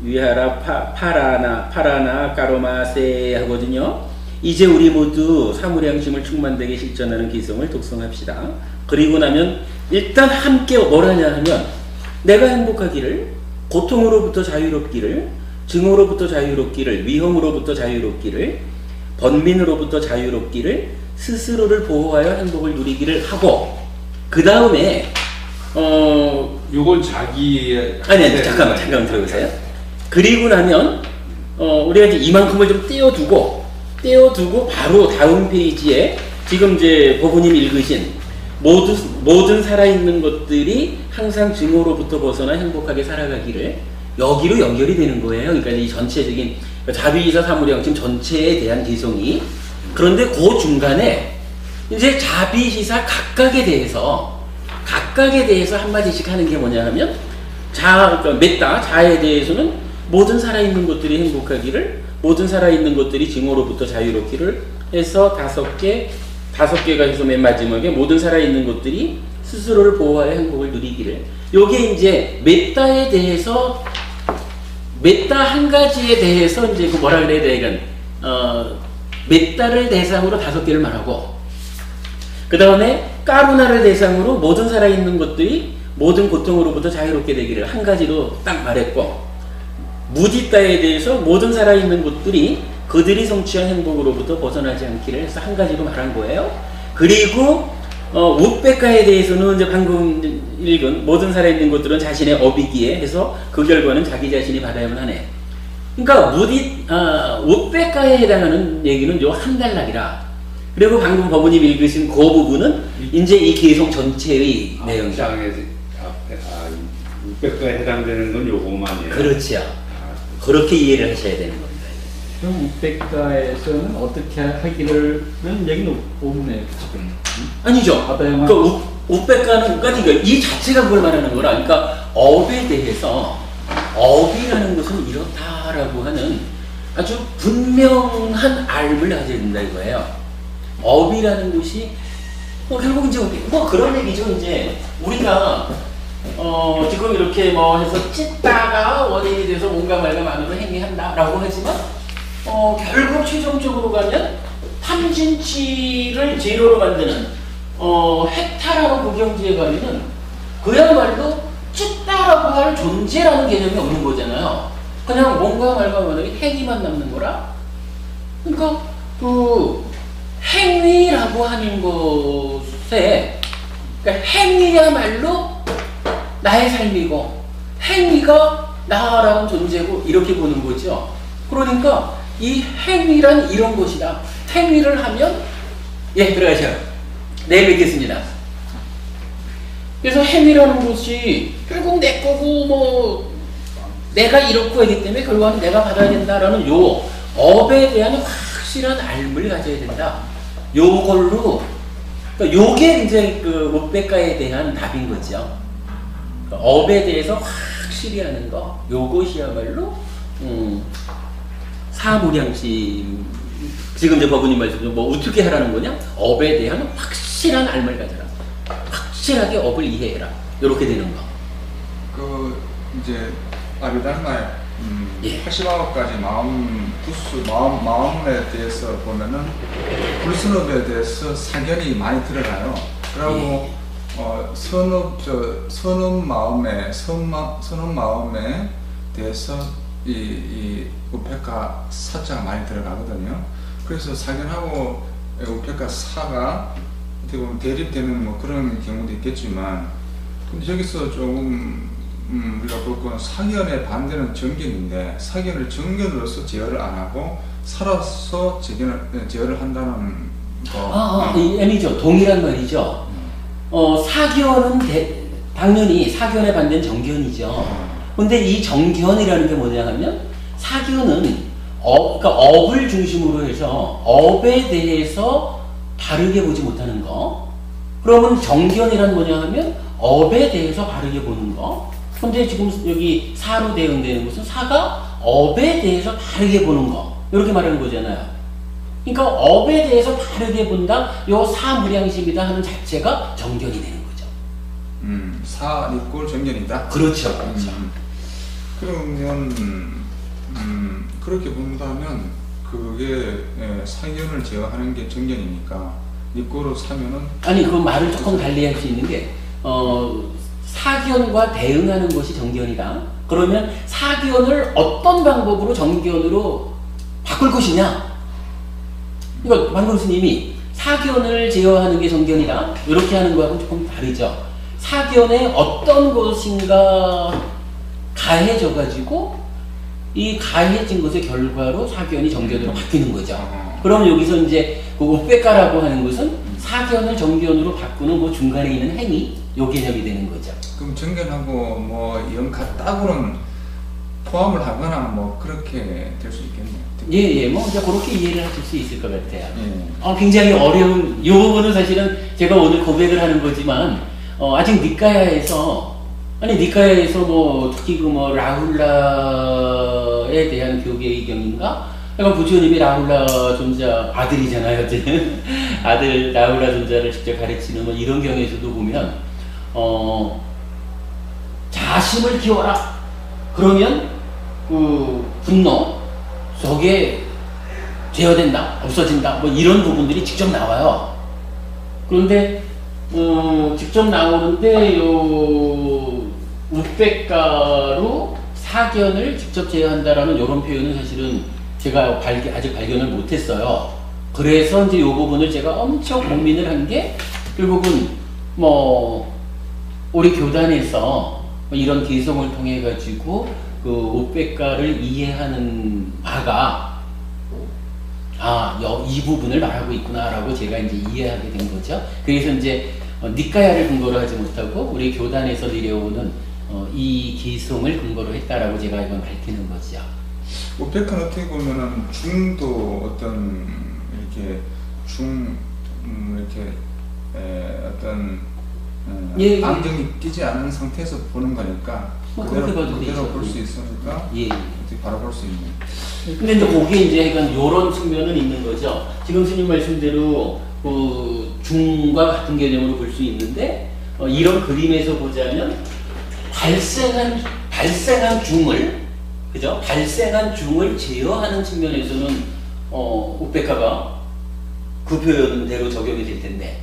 위하라 파라나 까로마세 하거든요. 이제 우리 모두 사무량심을 충만되게 실천하는 기성을 독성합시다. 그리고 나면 일단 함께 뭘 하냐 하면 내가 행복하기를, 고통으로부터 자유롭기를, 증오로부터 자유롭기를, 위험으로부터 자유롭기를, 번민으로부터 자유롭기를, 스스로를 보호하여 행복을 누리기를 하고, 그 다음에 요건 자기 아니 잠깐만 들어보세요. 그리고 나면 우리가 이제 이만큼을 좀 떼어두고 떼어두고 바로 다음 페이지에 지금 이제 보부님 읽으신 모든 살아있는 것들이 항상 증오로부터 벗어나 행복하게 살아가기를 여기로 연결이 되는 거예요. 그러니까 이 전체적인 자비이사 사무량심 전체에 대한 개성이. 그런데 그 중간에 이제 자비시사 각각에 대해서 한마디씩 하는 게 뭐냐 하면 그러니까 메타, 자에 대해서는 모든 살아있는 것들이 행복하기를, 모든 살아있는 것들이 증오로부터 자유롭기를 해서 다섯 개가 해서 맨 마지막에 모든 살아있는 것들이 스스로를 보호하여 행복을 누리기를. 요게 이제 메타에 대해서, 메타 한 가지에 대해서 이제 그 뭐라 그래야 돼, 이건 메타를 대상으로 5개를 말하고, 그 다음에 까루나를 대상으로 모든 살아있는 것들이 모든 고통으로부터 자유롭게 되기를 한 가지로 딱 말했고, 무디따에 대해서 모든 살아있는 것들이 그들이 성취한 행복으로부터 벗어나지 않기를 해서 한 가지로 말한 거예요. 그리고 우백가에 대해서는 이제 방금 읽은 모든 살아있는 것들은 자신의 업이기에 해서 그 결과는 자기 자신이 받아야만 하네. 그러니까 우백가에 해당하는 얘기는 요 한 단락이라. 그리고 방금 법원님 읽으신 그 부분은 이제 이 개성 전체의 내용이죠. 앞에 600가에 해당되는 건 요거만이에요. 그렇죠. 그렇게 이해를 하셔야 되는 겁니다. 그럼 우백가에서는 어떻게 하기를 는 얘기는 없네요. 지금. 아니죠. 받아야만. 그 우백가는 그러니까 이 자체가 그걸 말하는 거라. 그러니까 업에 대해서 업이라는 것은 이렇다라고 하는 아주 분명한 알을 가져야 된다 이거예요. 업이라는 것이 결국 이제 그런 얘기죠. 이제 우리가 지금 이렇게 해서 찢다가 원인이 돼서 뭔가 말과 만으로 행위한다라고 하지만 결국 최종적으로 가면 탐진치를 제로로 만드는 해탈하고 무경지에 가면은 그야말로 찢다라고 할 존재라는 개념이 없는 거잖아요. 그냥 뭔가 말과 만으로 행위만 남는 거라. 그러니까 그 행위라고 하는 것에, 그러니까 행위야말로 나의 삶이고 행위가 나라는 존재고 이렇게 보는 거죠. 그러니까 이 행위란 이런 것이다. 행위를 하면 들어가셔요. 내일 뵙겠습니다. 그래서 행위라는 것이 결국 내 거고 내가 이렇고 하기 때문에 결과는 내가 받아야 된다라는 요 업에 대한 확실한 알을 가져야 된다. 요걸로 그러니까 요게 이제 그 우백가에 대한 답인 거죠. 그러니까 업에 대해서 확실히 하는 거, 요것이야말로 사무량심. 지금 이제 법원님 말씀 어떻게 하라는 거냐? 업에 대한 확실한 알을 가져라. 확실하게 업을 이해해라. 이렇게 되는 거. 그 이제 아비달마의 예. 89가지 마음에 대해서 보면은 불선업에 대해서 사견이 많이 들어가요. 그리고 선업 마음에 대해서 이 우페카 사자가 많이 들어가거든요. 그래서 사견하고 우페카 사가 어떻게 보면 대립되는 그런 경우도 있겠지만, 근데 여기서 조금 우리가 볼 거는 사견의 반대는 정견인데, 사견을 정견으로서 제어를 안 하고 살아서 제어를 한다는 거. 아니죠. 동일한 말이죠. 사견은 당연히 사견의 반대는 정견이죠. 근데 이 정견이라는 게 뭐냐 하면, 사견은 그러니까 업을 중심으로 해서 업에 대해서 바르게 보지 못하는 거. 그러면 정견이란 뭐냐 하면 업에 대해서 바르게 보는 거. 근데 지금 여기 사로 대응되는 것은 사가 업에 대해서 바르게 보는 거. 이렇게 말하는 거잖아요. 그러니까 업에 대해서 바르게 본다, 요 사무량심이다 하는 자체가 정견이 되는 거죠. 사, 이꼴 정견이다? 그렇죠. 그러면 그렇게 본다면 그게 사견을 제어하는 게 정견이니까 니꼬로 사면은, 아니 그 말을 조금 달리 할 수 있는 게 사견과 대응하는 것이 정견이다. 그러면 사견을 어떤 방법으로 정견으로 바꿀 것이냐? 그러니까 방금 스님이 사견을 제어하는 게 정견이다 이렇게 하는 거하고는 조금 다르죠. 사견에 어떤 것인가 가해져 가지고 이 가해진 것의 결과로 사견이 정견으로 바뀌는 거죠. 그럼 여기서 이제 그 우백가라고 하는 것은 사견을 정견으로 바꾸는 그 중간에 있는 행위, 요 개념이 되는 거죠. 그럼 정견하고 뭐 영가 따고는 포함을 하거나 뭐 그렇게 될 수 있겠네요. 예, 뭐 이제 그렇게 이해를 하실 수 있을 것 같아요. 예. 굉장히 어려운 이 부분은 사실은 제가 오늘 고백을 하는 거지만 아직 니카야에서 뭐 특히 그 뭐 라훌라에 대한 교계 의견인가? 그러니까 부처님이 라훌라 존자 아들이잖아요, 어쨌든 아들 라훌라 존자를 직접 가르치는 뭐 이런 경우에서도 보면 자심을 키워라. 그러면 그 분노 속에 제어된다, 없어진다, 뭐 이런 부분들이 직접 나와요. 그런데 직접 나오는데 요 우백가로 사견을 직접 제어한다라는 이런 표현은 사실은 제가 아직 발견을 못했어요. 그래서 이제 이 부분을 제가 엄청 고민을 한 게 결국은 뭐 우리 교단에서 이런 개성을 통해 가지고 그 우백가를 이해하는 바가 이 부분을 말하고 있구나라고 제가 이제 이해하게 된 거죠. 그래서 이제 니카야를 근거로 하지 못하고 우리 교단에서 내려오는 이 개성을 근거로 했다라고 제가 이건 밝히는 거죠. 우백가는 어떻게 보면은 중도 어떤 이렇게 예, 안경이 끼지 않은 상태에서 보는 거니까 그대로 볼 수 있으니까 예. 어떻게 바로 볼 수 있는. 근데 이제 거기에 이제 약간 요런 측면은 있는 거죠. 지금 스님 말씀대로 그 중과 같은 개념으로 볼 수 있는데 이런 그림에서 보자면 발생한 중을 그죠? 발생한 중을 제어하는 측면에서는 우백가가 그 표현대로 적용이 될 텐데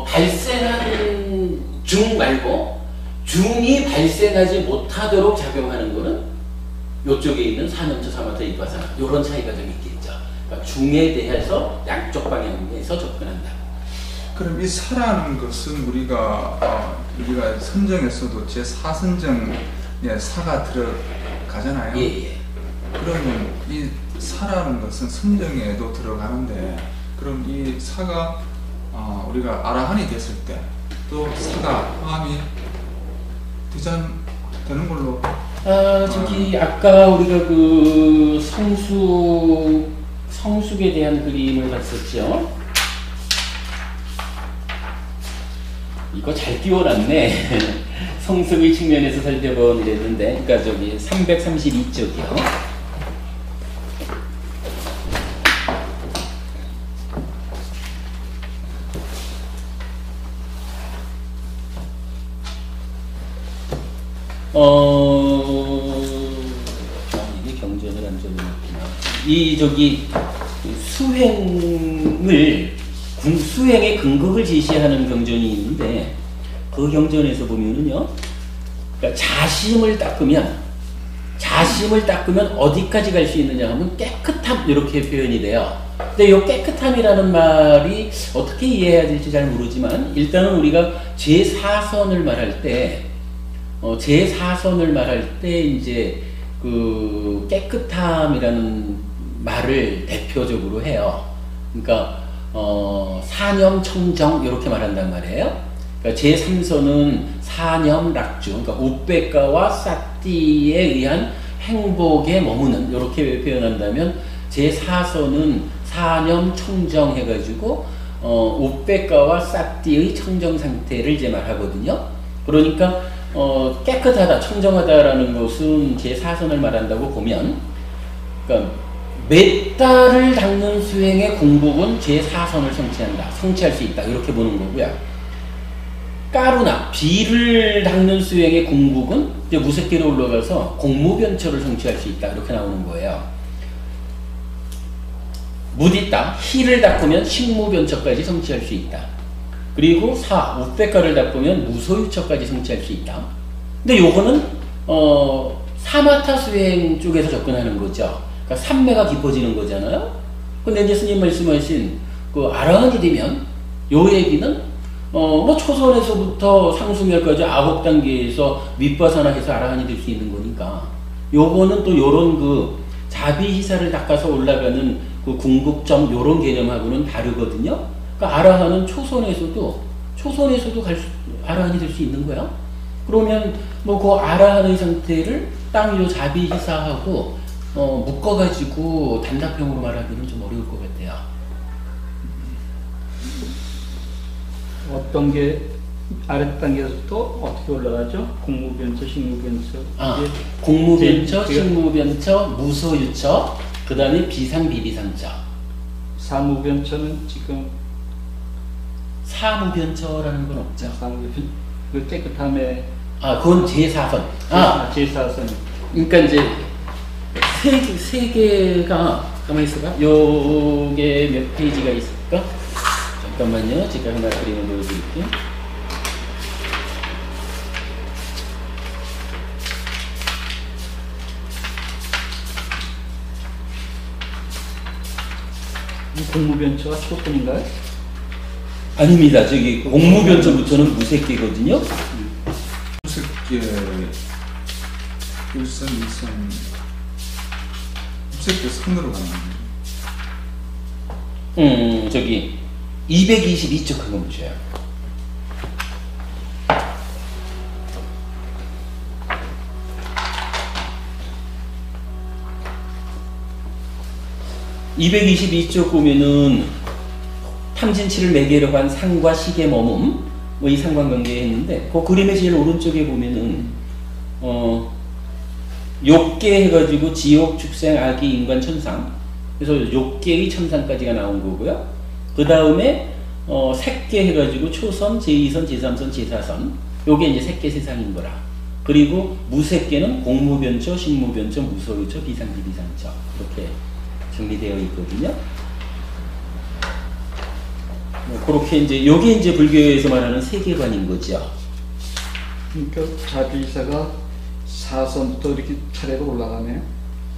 발생한 중 말고 중이 발생하지 못하도록 작용하는 거는 이쪽에 있는 사념처 사마타 이파사나 이런 차이가 좀 있겠죠. 그러니까 중에 대해서 양쪽 방향에서 접근한다. 그럼 이 사라는 것은 우리가 선정에서도 제4선정에 사가 들어가잖아요. 예. 그러면 이 사라는 것은 선정에도 들어가는데 그럼 이 사가 우리가 아라한이 됐을 때 또 사가 마음이 되는 걸로. 저기 아까 우리가 그 성숙에 대한 그림을 봤었죠. 이거 잘 띄워놨네. 성숙의 측면에서 살펴보는데, 그러니까 저기 332쪽이요. 이게 경전을 안 적어놨구나. 수행의 근거를 제시하는 경전이 있는데, 그 경전에서 보면은요, 그러니까 자심을 닦으면 어디까지 갈 수 있느냐 하면 깨끗함, 이렇게 표현이 돼요. 근데 이 깨끗함이라는 말이 어떻게 이해해야 될지 잘 모르지만, 일단은 우리가 제4선을 말할 때, 이제 그 깨끗함이라는 말을 대표적으로 해요. 그러니까 사념 청정 이렇게 말한단 말이에요. 그러니까 제3선은 사념 락주, 그러니까 우백가와 사띠에 의한 행복에 머무는 이렇게 표현한다면, 제4선은 사념 청정 해가지고 우백가와 사띠의 청정 상태를 이제 말하거든요. 그러니까 깨끗하다, 청정하다라는 것은 제4선을 말한다고 보면, 그러니까 몇 달을 닦는 수행의 공복은 제4선을 성취할 수 있다, 이렇게 보는 거고요. 까루나, 비를 닦는 수행의 공복은 이제 무색계로 올라가서 공무변처를 성취할 수 있다, 이렇게 나오는 거예요. 무디따, 희를 닦으면 식무변처까지 성취할 수 있다. 그리고 우백가를 닦으면 무소유처까지 성취할 수 있다. 근데 요거는 사마타 수행 쪽에서 접근하는 거죠. 그러니까 삼매가 깊어지는 거잖아요. 근데 이제 스님 말씀하신 그 아라한이 되면 요 얘기는 뭐 초선에서부터 상수멸까지 9단계에서 윗바사나해서 아라한이 될 수 있는 거니까, 요거는 또 요런 그 자비희사를 닦아서 올라가는 그 궁극점 요런 개념하고는 다르거든요. 그러니까 아라한은 초선에서도 아라한이 될 수 있는 거야. 그러면 뭐 그 아라한의 상태를 땅요 자비 희사하고 묶어가지고 단답형으로 말하기는 좀 어려울 것 같아요. 어떤 게 아래 단계에서부터 어떻게 올라가죠? 공무변처, 식무변처. 공무변처, 식무변처, 무소유처, 그 다음에 비상비비상처. 사무변처는 지금 사무변처라는 건 없죠. 사무변 그 깨끗함에 그건 제4선. 제4선. 그러니까 이제 세 개가 가만히 있어봐. 요게 몇 페이지가 있을까? 잠깐만요. 제가 하나 그림을 보여드릴게요. 공무변처가 초선인가요? 아닙니다. 저기 공무변처부터는 무색계거든요. 무색계 1선, 2선 무색계 선으로 가는 거예요. 저기 222쪽 한번 보셔요. (222쪽) 보면은 탐진치를 매개로 한 상과 식의 머문, 뭐 이 상관관계 했는데, 그 그림의 제일 오른쪽에 보면은, 욕계 해가지고 지옥, 축생, 악의, 인간, 천상. 그래서 욕계의 천상까지가 나온 거고요. 그 다음에, 색계 해가지고 초선, 제2선, 제3선, 제4선. 요게 이제 색계 세상인 거라. 그리고 무색계는 공무변처, 식무변처, 무소유처, 비상비비상처. 이렇게 정리되어 있거든요. 그렇게 이제 요게 이제 불교에서 말하는 세계관인 거죠. 그러니까 자비사가 4선부터 이렇게 차례로 올라가네요.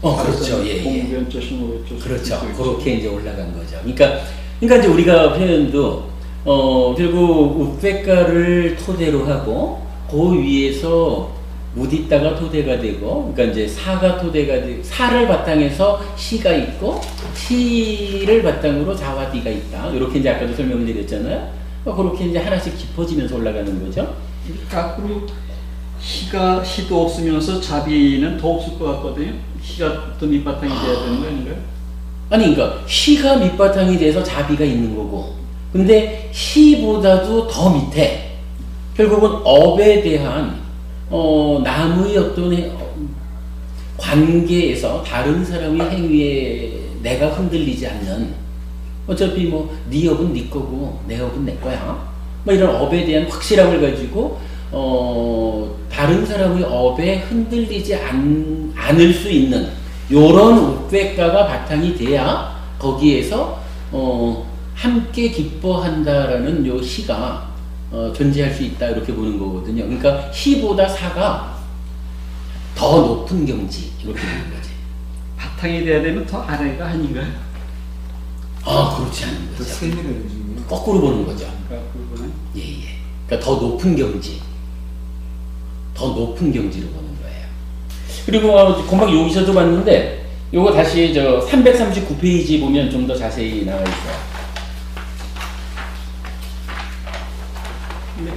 그렇죠. 예, 예. 공무변처, 식무변처. 그렇죠. 그렇게 이제 올라간 거죠. 그러니까 이제 우리가 표현도 결국 우백가를 토대로 하고 그 위에서 무디따가 토대가 되고, 그러니까 이제 사가 토대가 되고, 사를 바탕에서 시가 있고, 시를 바탕으로 자와디가 있다. 이렇게 이제 아까도 설명을 드렸잖아요. 그렇게 이제 하나씩 깊어지면서 올라가는 거죠. 앞으로 시도 없으면서 자비는 더 없을 것 같거든요. 시가 또 밑바탕이 돼야 되는 거 아닌가요? 아니, 그러니까 시가 밑바탕이 돼서 자비가 있는 거고, 근데 시보다도 더 밑에 결국은 업에 대한 남의 어떤 관계에서 다른 사람의 행위에 내가 흔들리지 않는, 어차피 뭐 네 업은 네 거고 내 업은 내 거야, 뭐 이런 업에 대한 확실함을 가지고 다른 사람의 업에 흔들리지 않을 수 있는 요런 우백가가 바탕이 돼야 거기에서 함께 기뻐한다라는 요 시가 존재할 수 있다, 이렇게 보는 거거든요. 그러니까 시보다 사가 더 높은 경지, 이렇게 보는 거지. 바탕이 돼야 되면 더 아래가 아닌가요? 그렇지 않은 거죠. 세밀해지고요. 거꾸로 보는 거죠. 그거는 예. 그러니까 더 높은 경지, 더 높은 경지로 보는 거예요. 그리고 금방 여기서도 봤는데, 요거 다시 339페이지 보면 좀 더 자세히 나와 있어요.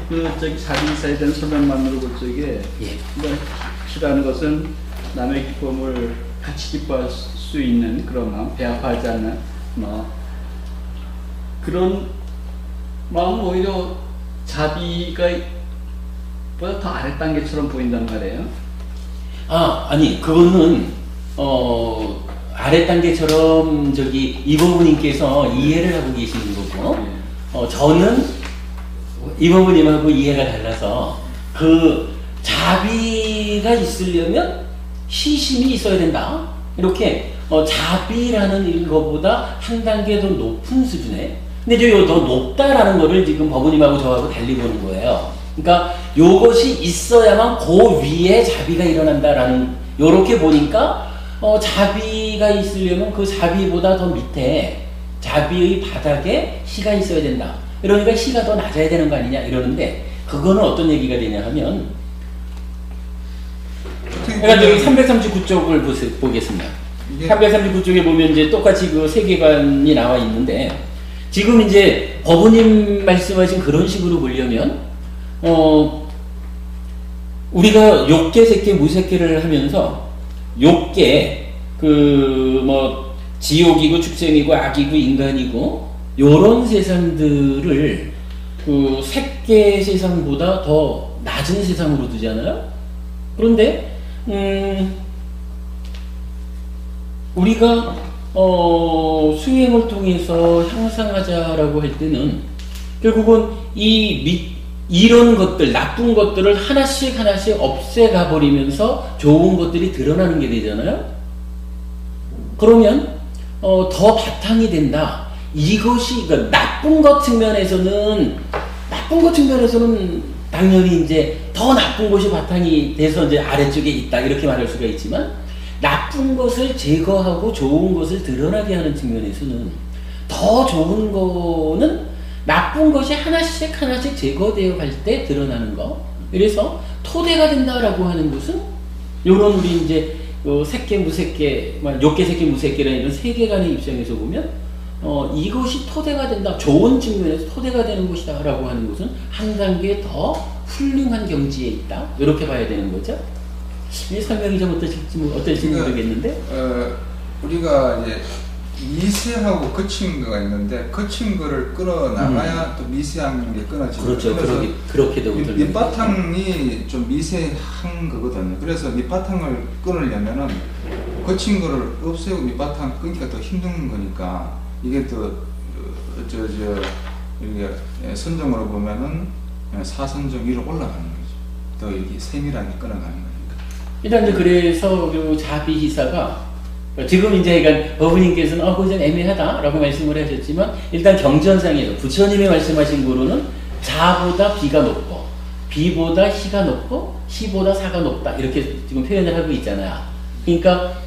근데 자비사에 대한 설명만으로 볼 적에, 시라는 것은 남의 기쁨을 같이 기뻐할 수 있는 그런 마음, 배아파하지 않는 그런 마음은 오히려 자비가 보다 더 아래 단계처럼 보인단 말이에요. 아니, 그거는 아래 단계처럼 이버부님께서 이해를 하고 계시는 거고, 저는 이버부님하고 이해가 달라서, 그 자비가 있으려면 시심이 있어야 된다, 이렇게 자비라는 것보다 한 단계 더 높은 수준에, 근데 이제 더 높다라는 거를 지금 버부님하고 저하고 달리 보는 거예요. 그러니까 요것이 있어야만 그 위에 자비가 일어난다라는, 요렇게 보니까 자비가 있으려면 그 자비보다 더 밑에 자비의 바닥에 시가 있어야 된다. 이러니까 시가 더 낮아야 되는 거 아니냐 이러는데, 그거는 어떤 얘기가 되냐 하면, 그러니까 여기 339쪽을 보겠습니다. 이게 339쪽에 보면 이제 똑같이 그 세계관이 나와 있는데, 지금 이제 법우님 말씀하신 그런 식으로 보려면, 우리가 욕계, 색계, 무색계를 하면서, 욕계, 지옥이고, 축생이고, 악이고, 인간이고, 요런 세상들을 그 색계 세상보다 더 낮은 세상으로 두잖아요? 그런데, 우리가 수행을 통해서 향상하자라고 할 때는 결국은 이런 것들, 나쁜 것들을 하나씩 없애가 버리면서 좋은 것들이 드러나는 게 되잖아요. 그러면 더 바탕이 된다. 이것이 그러니까 나쁜 것 측면에서는 당연히 이제 더 나쁜 것이 바탕이 돼서 이제 아래쪽에 있다 이렇게 말할 수가 있지만, 나쁜 것을 제거하고 좋은 것을 드러나게 하는 측면에서는 더 좋은 거는 나쁜 것이 하나씩 제거되어 갈 때 드러나는 거. 그래서 토대가 된다라고 하는 것은 요런 우리 이제 색계, 무색계, 욕계, 색계, 무색계라는 이런 세계관의 입장에서 보면 이것이 토대가 된다. 좋은 측면에서 토대가 되는 것이다 라고 하는 것은 한 단계 더 훌륭한 경지에 있다. 이렇게 봐야 되는 거죠. 이 설명이 좀 어떨지 모르겠는데, 우리가 이제 미세하고 거친 거가 있는데, 거친 거를 끌어나가야 또 미세한 게 끊어지고. 그렇죠. 그렇게도 밑바탕이 좀 미세한 거거든요. 그래서 밑바탕을 끊으려면은 거친 거를 없애고 밑바탕 끊기가 더 힘든 거니까, 이게 또 이게 선정으로 보면은 사선정 위로 올라가는 거죠. 더 이렇게 세밀하게 끊어가는 거니까. 일단 이제 그래서 그 자비희사가 지금 이제 그러니까 법우님께서는 그거 좀 애매하다라고 말씀을 하셨지만, 일단 경전상에서 부처님이 말씀하신 거로는 자보다 비가 높고 비보다 희가 높고 희보다 사가 높다 이렇게 지금 표현을 하고 있잖아요. 그러니까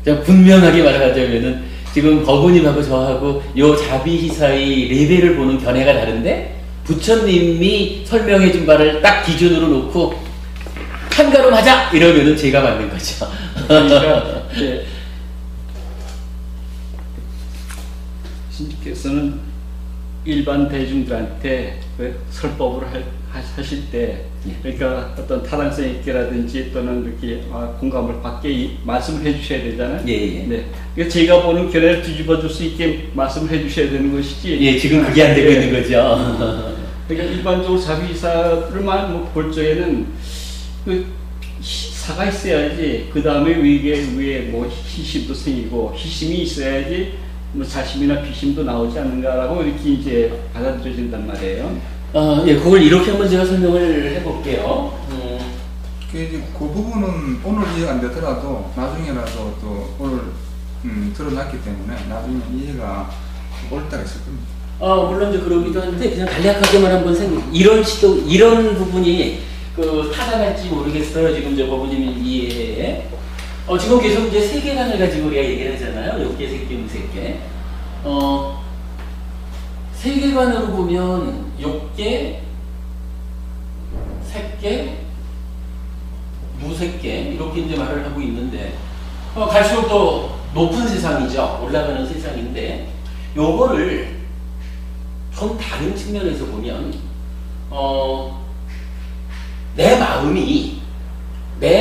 그냥 분명하게 말하자면은 지금 법우님하고 저하고 요 자비희사의 레벨을 보는 견해가 다른데, 부처님이 설명해 준 바를 딱 기준으로 놓고 한가로 하자 이러면은 제가 맞는 거죠. 그러니까 이제 신께서는 일반 대중들한테 설법을 하실 때, 그러니까 어떤 타당성 있게라든지 또는 이렇게 공감을 받게 말씀을 해주셔야 되잖아요. 예. 네. 그러니까 제가 보는 견해를 뒤집어줄 수 있게 말씀을 해주셔야 되는 것이지. 예, 지금 그게 안 되고 있는 거죠. 그러니까 일반적으로 자비사를만 볼 적에는 사가 있어야지 그 다음에 위에 뭐 희심도 생기고, 희심이 있어야지 뭐 자심이나 비심도 나오지 않는가라고 이렇게 이제 받아들여진단 말이에요. 예, 그걸 이렇게 한번 제가 설명을 해볼게요. 그 부분은 오늘 이해가 안 되더라도 나중에라도 또 오늘 드러났기 때문에 나중에 이해가 올 때가 있을 겁니다. 물론 이제 그러기도 한데, 그냥 간략하게만 한번 이런 부분이 타당할지 모르겠어요. 지금 저 법우님이 이해해. 지금 계속 이제 세계관을 가지고 우리가 얘기를 하잖아요. 욕계, 색계, 무색계. 세계관으로 보면 욕계, 색계, 무색계 이렇게 이제 말을 하고 있는데, 갈수록 더 높은 세상이죠. 올라가는 세상인데, 요거를 좀 다른 측면에서 보면 내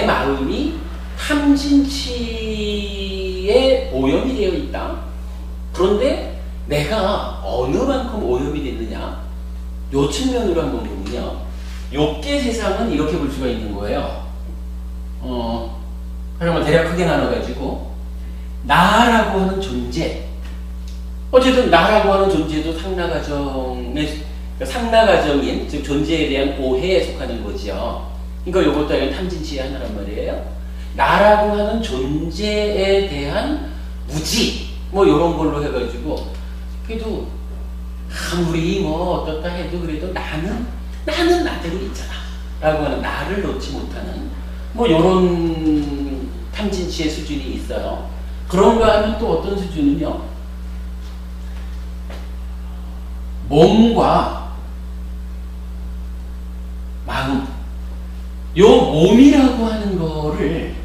마음이 탐진치에 오염이 되어 있다. 그런데 내가 어느 만큼 오염이 됐느냐, 요 측면으로 한번 보면요, 욕계 세상은 이렇게 볼 수가 있는 거예요. 그러면 대략 크게 나눠가지고 나라고 하는 존재, 어쨌든 나라고 하는 존재도 상나가정인, 즉 존재에 대한 오해에 속하는 거죠. 그러니까 이것도 약간 탐진치의 하나란 말이에요. 나라고 하는 존재에 대한 무지, 뭐 이런 걸로 해가지고, 그래도 아무리 뭐 어떻다 해도 그래도 나는 나대로 있잖아 라고 하는, 나를 놓지 못하는 뭐 이런 탐진치의 수준이 있어요. 그런가 하면 또 어떤 수준은요, 몸과 마음, 요 몸이라고 하는 거를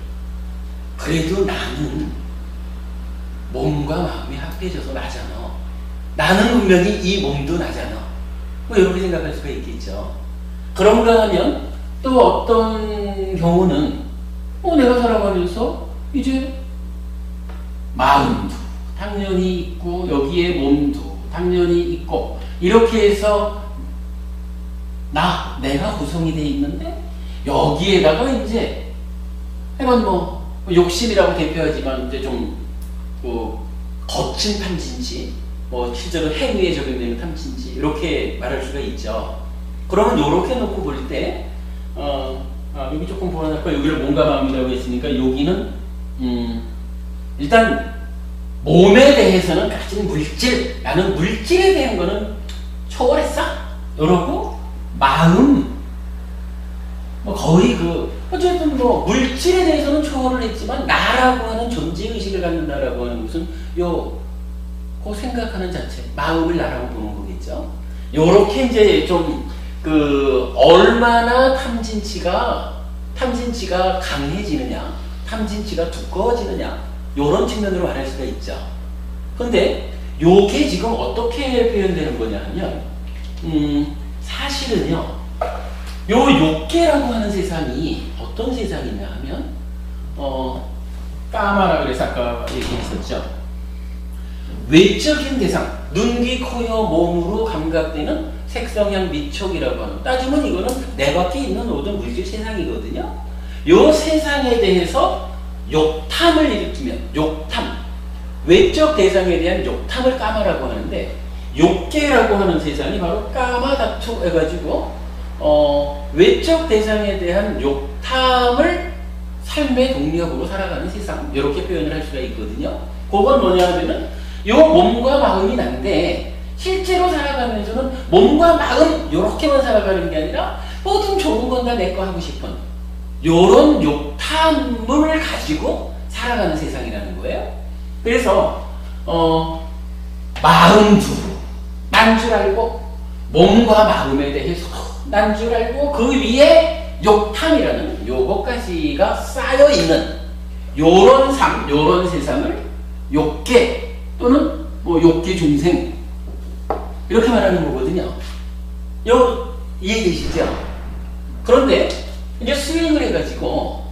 그래도 나는 몸과 마음이 합해져서 나잖아. 나는 분명히 이 몸도 나잖아. 뭐 이렇게 생각할 수가 있겠죠. 그런가 하면 또 어떤 경우는 내가 살아가면서 이제 마음도 당연히 있고 여기에 몸도 당연히 있고 이렇게 해서 내가 구성이 돼 있는데 여기에다가 이제 이건 뭐 욕심이라고 대표하지만 이제 좀 거친 탐진치, 뭐 실제로 행위에 적용되는 탐진치 이렇게 말할 수가 있죠. 그러면 이렇게 놓고 볼 때 여기 조금 보완할까? 여기를 몸과 마음이라고 했으니까 여기는 일단 몸에 대해서는 가진 물질, 나는 물질에 대한 거는 초월했어. 이러고 마음 거의 어쨌든 물질에 대해서는 초월을 했지만 나라고 하는 존재의식을 갖는다라고 하는 것은 그 생각하는 자체, 마음을 나라고 보는 거겠죠. 요렇게 이제 좀 얼마나 탐진치가 강해지느냐, 탐진치가 두꺼워지느냐, 요런 측면으로 말할 수가 있죠. 근데 요게 지금 어떻게 표현되는 거냐 하면, 사실은요, 요 욕계라고 하는 세상이 어떤 세상이냐 하면, 까마라 그래서 아까 얘기했었죠. 외적인 대상, 눈, 귀, 코, 혀, 몸으로 감각되는 색성향, 미촉이라고 하는, 따지면 이거는 내 밖에 있는 모든 물질 세상이거든요. 요 세상에 대해서 욕탐을 일으키면, 욕탐, 외적 대상에 대한 욕탐을 까마라고 하는데, 욕계라고 하는 세상이 바로 까마다투 해가지고 외적 대상에 대한 욕탐을 삶의 동력으로 살아가는 세상, 이렇게 표현을 할 수가 있거든요. 그건 뭐냐 하면은 요 몸과 마음이 난데 실제로 살아가면서는 몸과 마음 이렇게만 살아가는 게 아니라 모든 좋은 건 다 내 거 하고 싶은 요런 욕탐을 가지고 살아가는 세상이라는 거예요. 그래서 마음도 난 줄 알고 몸과 마음에 대해서 난 줄 알고 그 위에 욕탐이라는 요것까지가 쌓여있는 요런 삶, 요런 세상을 욕계 또는 뭐 욕계 중생 이렇게 말하는 거거든요. 이해되시죠? 그런데 이제 수행을 해가지고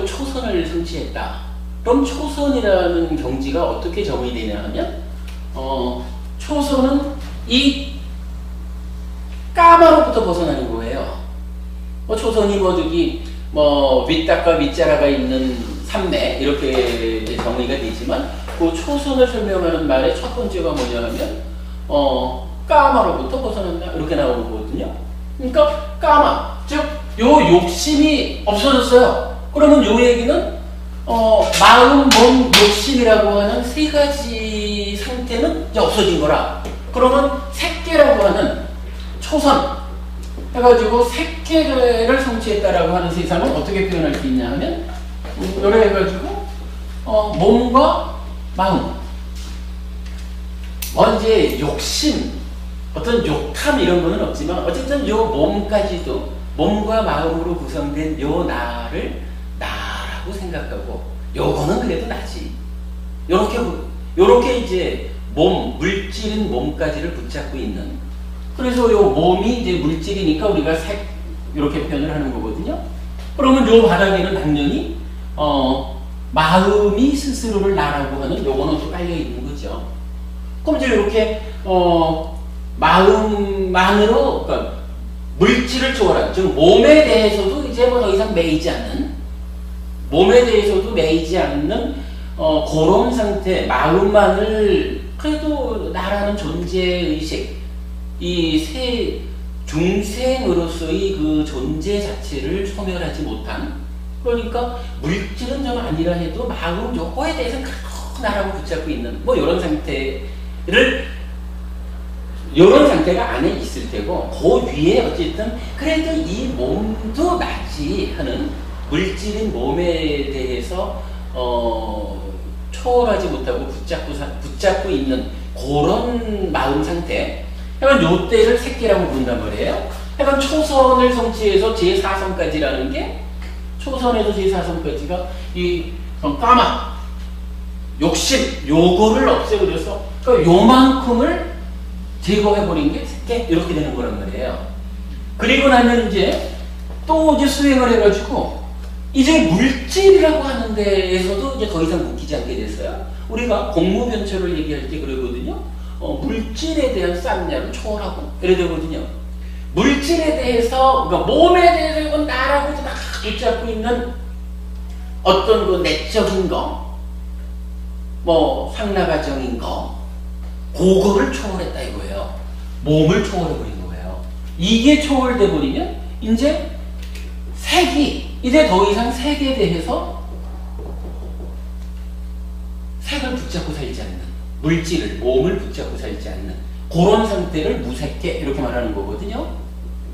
초선을 성취했다. 그럼 초선이라는 경지가 어떻게 정의 되냐 하면 초선은 이 까마로부터 벗어나는 거예요. 초선이 윗닭과 윗자라가 있는 삼매 이렇게 정의가 되지만 그 초선을 설명하는 말의 첫 번째가 뭐냐 하면 까마로부터 벗어난다 이렇게 나오는 거거든요. 그러니까 까마, 즉 요 욕심이 없어졌어요. 그러면 요 얘기는 마음, 몸, 욕심이라고 하는 세 가지 상태는 이제 없어진 거라. 그러면 색계라고 하는 초선 해가지고 색계를 성취했다라고 하는 세상은 어떻게 표현할 수 있냐 하면 요래 해가지고 몸과 마음 이제 욕심 어떤 욕탐 이런 거는 없지만 어쨌든 요 몸까지도 몸과 마음으로 구성된 요 나를 나라고 생각하고 요거는 그래도 나지 요렇게 이제 물질인 몸까지를 붙잡고 있는, 그래서 요 몸이 이제 물질이니까 우리가 색 이렇게 표현을 하는 거거든요. 그러면 요 바닥에는 당연히 마음이 스스로를 나라고 하는 요거는 또 깔려 있는 거죠. 그럼 이제 이렇게 마음만으로 그러니까 물질을 초월한, 즉 몸에 대해서도 이제 뭐 더 이상 매이지 않는, 몸에 대해서도 매이지 않는 그런 상태, 마음만을 그래도 나라는 존재의식, 이 중생으로서의 그 존재 자체를 소멸하지 못한, 그러니까 물질은 좀 아니라 해도 마음 요거에 대해서는 그래도 나라고 붙잡고 있는 뭐 이런 상태가 안에 있을 테고, 그 위에 어쨌든 그래도 이 몸도 나지 하는 물질인 몸에 대해서 초월하지 못하고 붙잡고 있는 그런 마음 상태, 그러니까 요 때를 색계라고 부른단 말이에요. 그러니까 초선을 성취해서 제4선까지라는 게 초선에서 제4선까지가 이 까마, 욕심, 요거를 없애버려서 그러니까 요만큼을 제거해버린 게 새끼 이렇게 되는 거란 말이에요. 그리고 나면 이제 또 이제 수행을 해가지고 이제 물질이라고 하는 데에서도 이제 더 이상 묶이지 않게 됐어요. 우리가 공무변초를 얘기할 때 그러거든요. 물질에 대한 쌍냐를 초월하고 이래 되거든요. 물질에 대해서 그러니까 몸에 대해서 이건 나라고 막 붙잡고 있는 어떤 그 내적인 거, 뭐 상나가정인 거, 그거를 초월했다 이거예요. 몸을 초월해버린 거예요. 이게 초월돼 버리면 이제 색이 이제 더 이상 색에 대해서 색을 붙잡고 살지 않는, 물질을, 몸을 붙잡고 살지 않는 그런 상태를 무색계 이렇게 말하는 거거든요.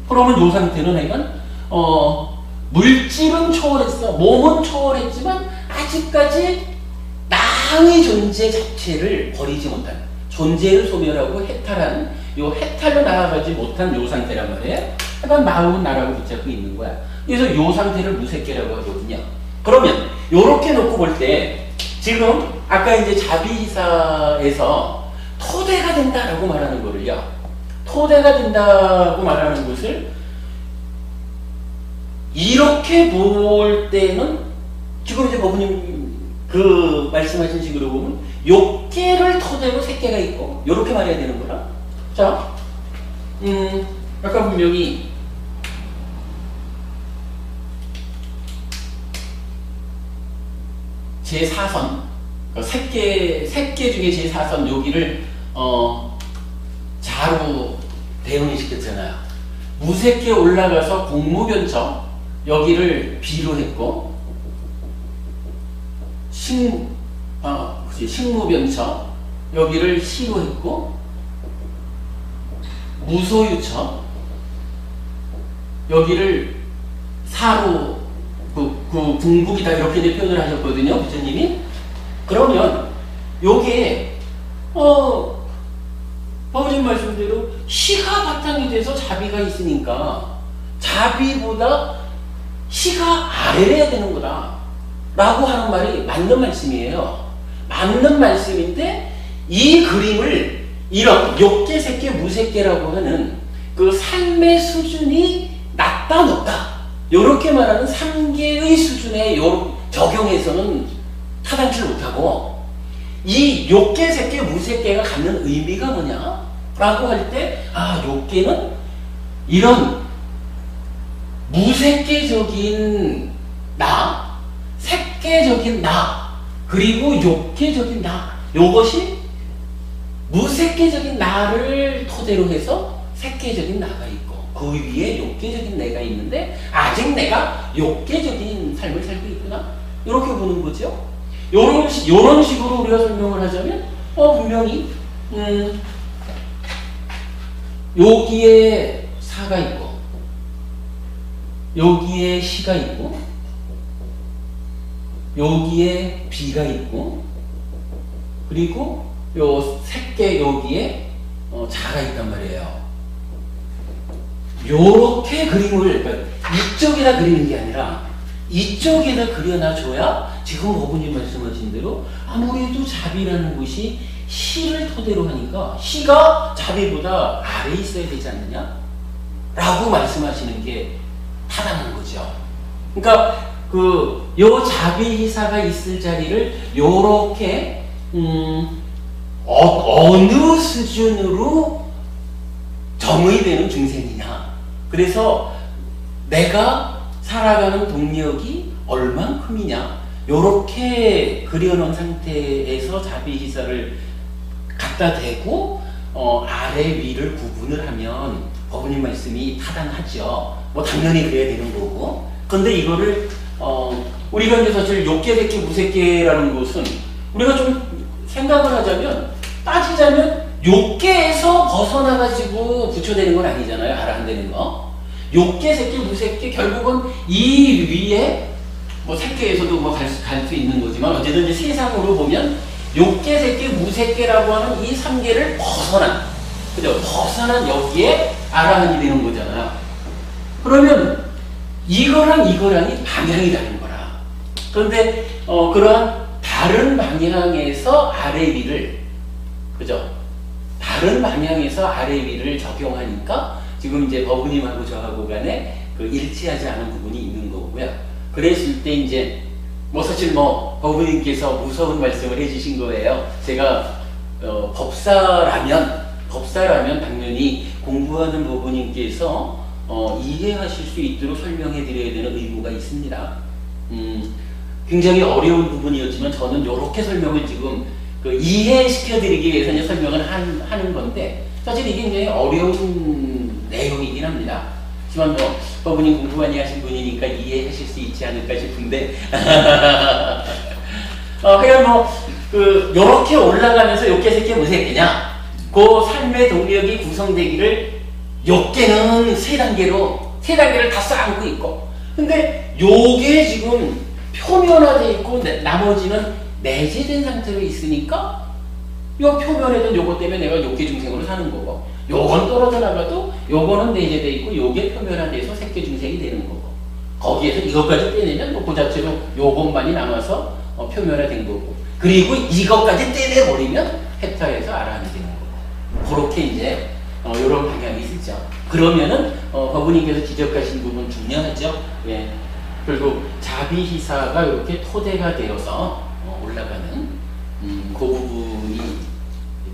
그러면 이 상태는 약간 물질은 초월했어, 몸은 초월했지만 아직까지 나의 존재 자체를 버리지 못한, 존재를 소멸하고 해탈한, 요 해탈로 나아가지 못한 요 상태란 말이에요. 약간 마음은 나라고 붙잡고 있는 거야. 그래서 요 상태를 무색계라고 하거든요. 그러면 요렇게 놓고 볼 때 지금 아까 이제 자비희사에서 토대가 된다라고 말하는 거를요. 토대가 된다고 말하는 것을 이렇게 볼 때는 지금 이제 법부님 그 말씀하신 식으로 보면 욕계를 토대로 색계가 있고 요렇게 말해야 되는 거라. 자, 아까 분명히 제4선, 색계 중에 제4선 여기를 자로 대응을 시켰잖아요. 무색계 올라가서 공무변처 여기를 비로 했고, 식무변처 여기를 시로 했고, 무소유처 여기를 사로 궁극이다 이렇게 이제 표현을 하셨거든요, 부처님이. 그러면 요게 법부님 말씀대로 시가 바탕이 돼서 자비가 있으니까 자비보다 시가 아래래야 되는 거다 라고 하는 말이 맞는 말씀이에요. 맞는 말씀인데 이 그림을 이런 욕계, 색계, 무색계라고 하는 그 삶의 수준이 낮다 높다 요렇게 말하는 3계의 수준에 적용해서는 타당치 못하고, 이 욕계, 색계, 무색계가 갖는 의미가 뭐냐 라고 할 때, 욕계는 이런 무색계적인 나, 색계적인 나, 그리고 욕계적인 나, 요것이 무색계적인 나를 토대로 해서 색계적인 나가 있고 그 위에 욕계적인 내가 있는데 아직 내가 욕계적인 삶을 살고 있구나 이렇게 보는 거죠. 요런 식으로 우리가 설명을 하자면 분명히 여기에 사가 있고 여기에 시가 있고 여기에 비가 있고 그리고 요 색계 여기에 자가 있단 말이에요. 요렇게 그림을 그러니까 이쪽에다 그리는 게 아니라 이쪽에다 그려놔줘야 지금 어머님 말씀하신 대로 아무래도 자비라는 것이 시를 토대로 하니까 시가 자비보다 아래에 있어야 되지 않느냐 라고 말씀하시는 게 타당한 거죠. 그러니까 요 자비희사가 있을 자리를 요렇게 어느 수준으로 정의되는 중생이냐, 그래서 내가 살아가는 동력이 얼만큼이냐 요렇게 그려놓은 상태에서 자비희사를 갖다 대고 아래 위를 구분을 하면 법부님 말씀이 타당하죠. 뭐 당연히 그래야 되는 거고. 근데 이거를 우리가 이제 사실 욕계, 색계, 무색계라는 것은 우리가 좀 생각을 하자면 따지자면 욕계에서 벗어나가지고 부처되는 건 아니잖아요. 아라한되는 거. 욕계, 색계, 무색계 결국은 이 위에 뭐 색계에서도 뭐 갈 수 있는 거지만 어쨌든 이제 세상으로 보면 욕계, 색계, 무색계라고 하는 이 3계를 벗어난, 그죠? 벗어난 여기에 아라한이 되는 거잖아요. 그러면 이거랑 이거랑이 방향이 다른 거라. 그런데 그러한 다른 방향에서 아래 위를, 그죠? 다른 방향에서 아래 위를 적용하니까 지금 이제 버부님하고 저하고 간에 그 일치하지 않은 부분이 있는 거고요. 그랬을 때 이제 뭐 사실 뭐 버부님께서 무서운 말씀을 해주신 거예요. 제가 법사라면 당연히 공부하는 버부님께서 이해하실 수 있도록 설명해 드려야 되는 의무가 있습니다. 굉장히 어려운 부분이었지만 저는 이렇게 설명을 지금 그 이해시켜 드리기 위해서 이제 설명을 하는 건데 사실 이게 굉장히 어려운 내용이긴 합니다. 하지만 뭐 버부님 공부 많이 하신 분이니까 이해하실 수 있지 않을까 싶은데 하여간 뭐 요렇게 올라가면서 요께 새끼 무슨 얘기냐, 그 삶의 동력이 구성되기를 요께는 세 단계를 다 쌓고 있고, 근데 요게 지금 표면화되어 있고 나머지는 내재된 상태로 있으니까 요 표면에는 요것 때문에 내가 요께 중생으로 사는 거고, 요건 떨어져 나가도 요거는 내재되어 있고 요게 표면화돼서 색계 중생이 되는 거고, 거기에서 이것까지 떼내면 그 자체로 요것만이 남아서 표면화된 거고, 그리고 이것까지 떼내버리면 헥타에서 아라한이 되는 거고, 그렇게 이제 요런 방향이 있죠. 그러면은 버부님께서 지적하신 부분 중요하죠. 예. 그리고 자비희사가 이렇게 토대가 되어서 올라가는 그 부분이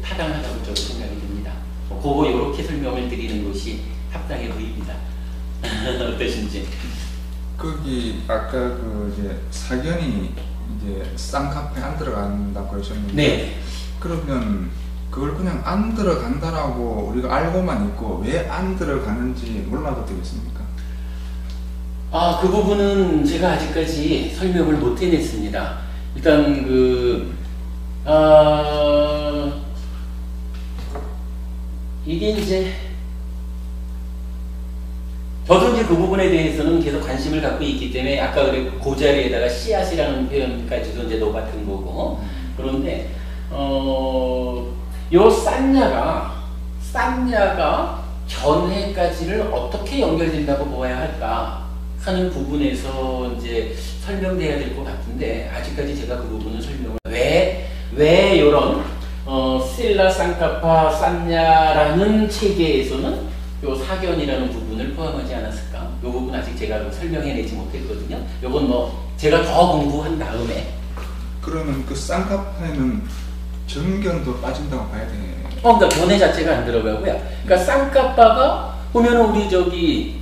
타당하다고 저도 생각이 듭니다. 그거 이렇게 설명을 드리는 것이 합당해 보입니다. 어떠신지? 거기 아까 그 이제 사견이 이제 쌍카페 안 들어간다고 하셨는데, 네. 그러면 그걸 그냥 안 들어간다라고 우리가 알고만 있고 왜 안 들어가는지 몰라도 되겠습니까? 그 부분은 제가 아직까지 설명을 못 해냈습니다. 일단 이게 이제 저도 이제 그 부분에 대해서는 계속 관심을 갖고 있기 때문에 아까 그 자리에다가 씨앗이라는 표현까지도 이제 넣어봤던 거고, 그런데 요 싼냐가 견해까지를 어떻게 연결된다고 보아야 할까 하는 부분에서 이제 설명돼야 될 것 같은데, 아직까지 제가 그 부분은 설명을 왜 요런 실라 쌍카파 싼냐라는 체계에서는 요 사견이라는 부분을 포함하지 않았을까? 요 부분 아직 제가 설명해내지 못했거든요. 요건 뭐 제가 더 공부한 다음에. 그러면 그 쌍카파에는 정견도 빠진다고 봐야 돼. 그러니까 견해 자체가 안 들어가고요. 그러니까 쌍카파가 보면은 우리 저기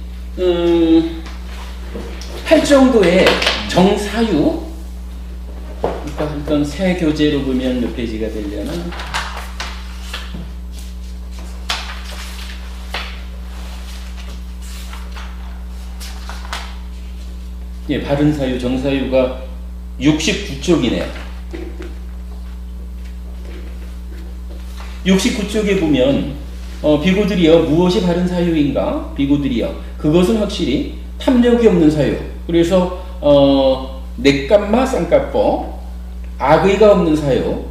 8정도의 정사유, 그러니까 일단 새 교재로 보면 몇 페이지가 되려나? 예, 바른 사유, 정사유가 69쪽이네요. 69쪽에 보면 비고들이여 무엇이 바른 사유인가? 비고들이여 그것은 확실히 탐욕이 없는 사유. 그래서 넷감마 쌍까뻐, 악의가 없는 사유,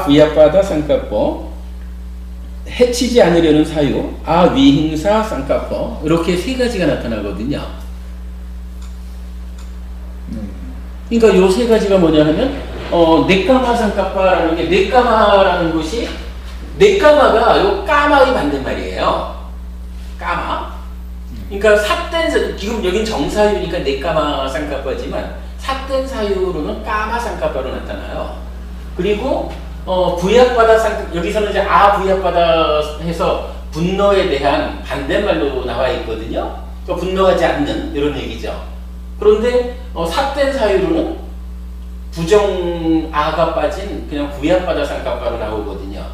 부야빠다 쌍까뻐, 해치지 않으려는 사유, 위행사 쌍까뻐, 이렇게 세 가지가 나타나거든요. 그러니까 요 세 가지가 뭐냐 하면 넷까마 쌍까빠라는 게, 넷까마라는 것이, 넷까마가 요 까마의 반대말이에요. 까마. 그러니까 삿된, 지금 여긴 정사유니까 넷까마 쌍까빠지만 삿된 사유로는 까마 쌍까빠로 나타나요. 그리고 부약바다 쌍, 여기서는 이제 부약바다 해서 분노에 대한 반대말로 나와 있거든요. 그러니까 분노하지 않는 이런 얘기죠. 그런데 삿된 사유로는 부정아가 빠진 그냥 부약바다 쌍까빠로 나오거든요.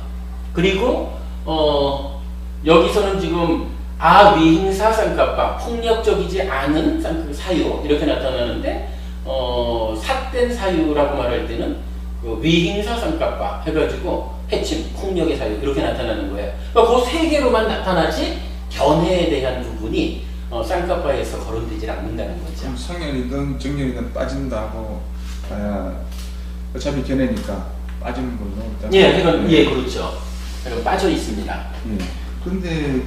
그리고 여기서는 지금 위행사 쌍까빠, 폭력적이지 않은 사유 이렇게 나타나는데 삿된 사유라고 말할 때는 위행사 쌍까빠 해가지고 해침, 폭력의 사유 이렇게 나타나는 거예요. 그러니까 그 세 개로만 나타나지 견해에 대한 부분이 쌍까빠에서 거론되지 않는다는 거죠. 그럼 성현이든 정현이든 빠진다고 봐야 어차피 견해니까 빠지는 걸로. 예, 이건 예 그렇죠. 빠져 있습니다. 그런데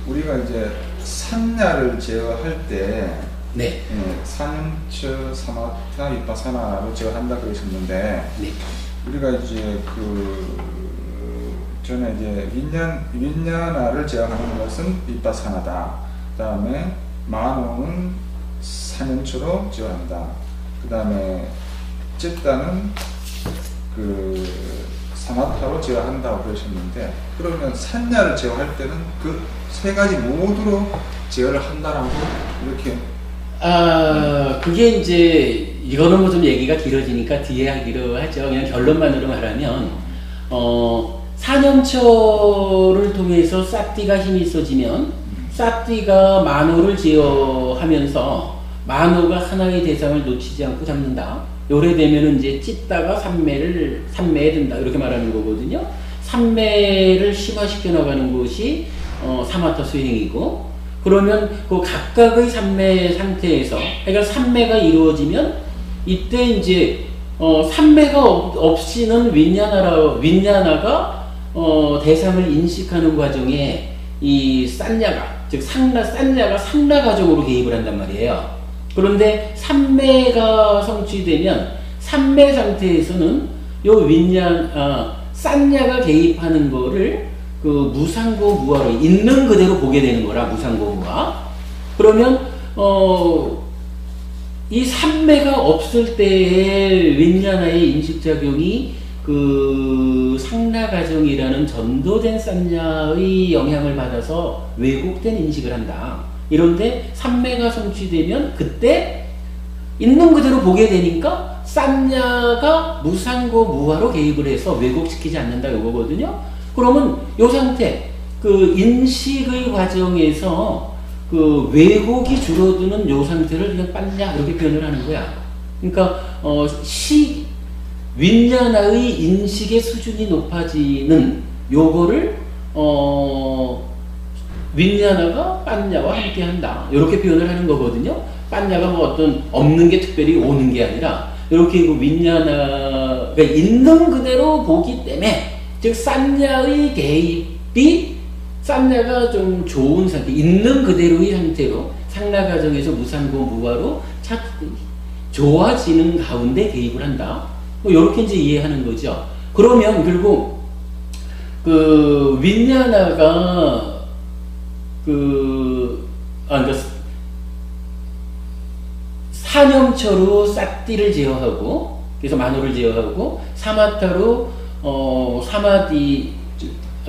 우리가 이제 산야를 제어할 때 네. 사념처 사마타 위파사나로 제어한다 그러셨는데 네. 우리가 이제 전에 이제 윈냐나를 제어하는 것은 위파사나다. 그다음에 마노는 사념처로 제어한다. 그다음에 찌따는 사마타로 제어한다고 그러셨는데 그러면 산야를 제어할 때는 그 세 가지 모두로 제어를 한다라고 이렇게 그게 이제 이거는 뭐 좀 얘기가 길어지니까 뒤에 하기로 하죠. 그냥 결론만으로 말하면 사념처를 통해서 사띠가 힘이 있어지면 사띠가 만호를 제어하면서 만호가 하나의 대상을 놓치지 않고 잡는다. 요래 되면은 이제 찢다가 삼매에 든다. 이렇게 말하는 거거든요. 삼매를 심화시켜 나가는 것이 사마타 수행이고, 그러면 그 각각의 삼매 상태에서, 그러니까 삼매가 이루어지면 이때 이제 삼매가 없이는 윈냐나가 대상을 인식하는 과정에 이 산야가, 즉 산야가 상라 과정으로 개입을 한단 말이에요. 그런데 삼매가 성취되면 삼매 상태에서는 요 산야가 개입하는 거를 그 무상고 무화로 있는 그대로 보게 되는 거라, 무상고 무화. 그러면 이 삼매가 없을 때의 윈냐나의 인식작용이 그 상라가정이라는 전도된 산야의 영향을 받아서 왜곡된 인식을 한다. 이런데 삼매가 성취되면 그때 있는 그대로 보게 되니까 산야가 무상고 무화로 개입을 해서 왜곡시키지 않는다 이거거든요. 그러면 요 상태, 그 인식의 과정에서 그 왜곡이 줄어드는 요 상태를 그냥 빤냐 이렇게 표현을 하는 거야. 그러니까 윈냐나의 인식의 수준이 높아지는 요거를 윈냐나가 빤냐와 함께 한다. 이렇게 표현을 하는 거거든요. 빤냐가 뭐 어떤 없는 게 특별히 오는 게 아니라 이렇게 그 윈냐나가 있는 그대로 보기 때문에, 즉 산야의 개입이 산야가 좀 좋은 상태, 있는 그대로의 상태로 상라 과정에서 무상고 무화로 좋아지는 가운데 개입을 한다. 뭐 이렇게 이제 이해하는 거죠. 그러면 결국 그 윈냐나가 그러니까 사념처로 사띠를 제어하고, 그래서 만호를 제어하고, 사마타로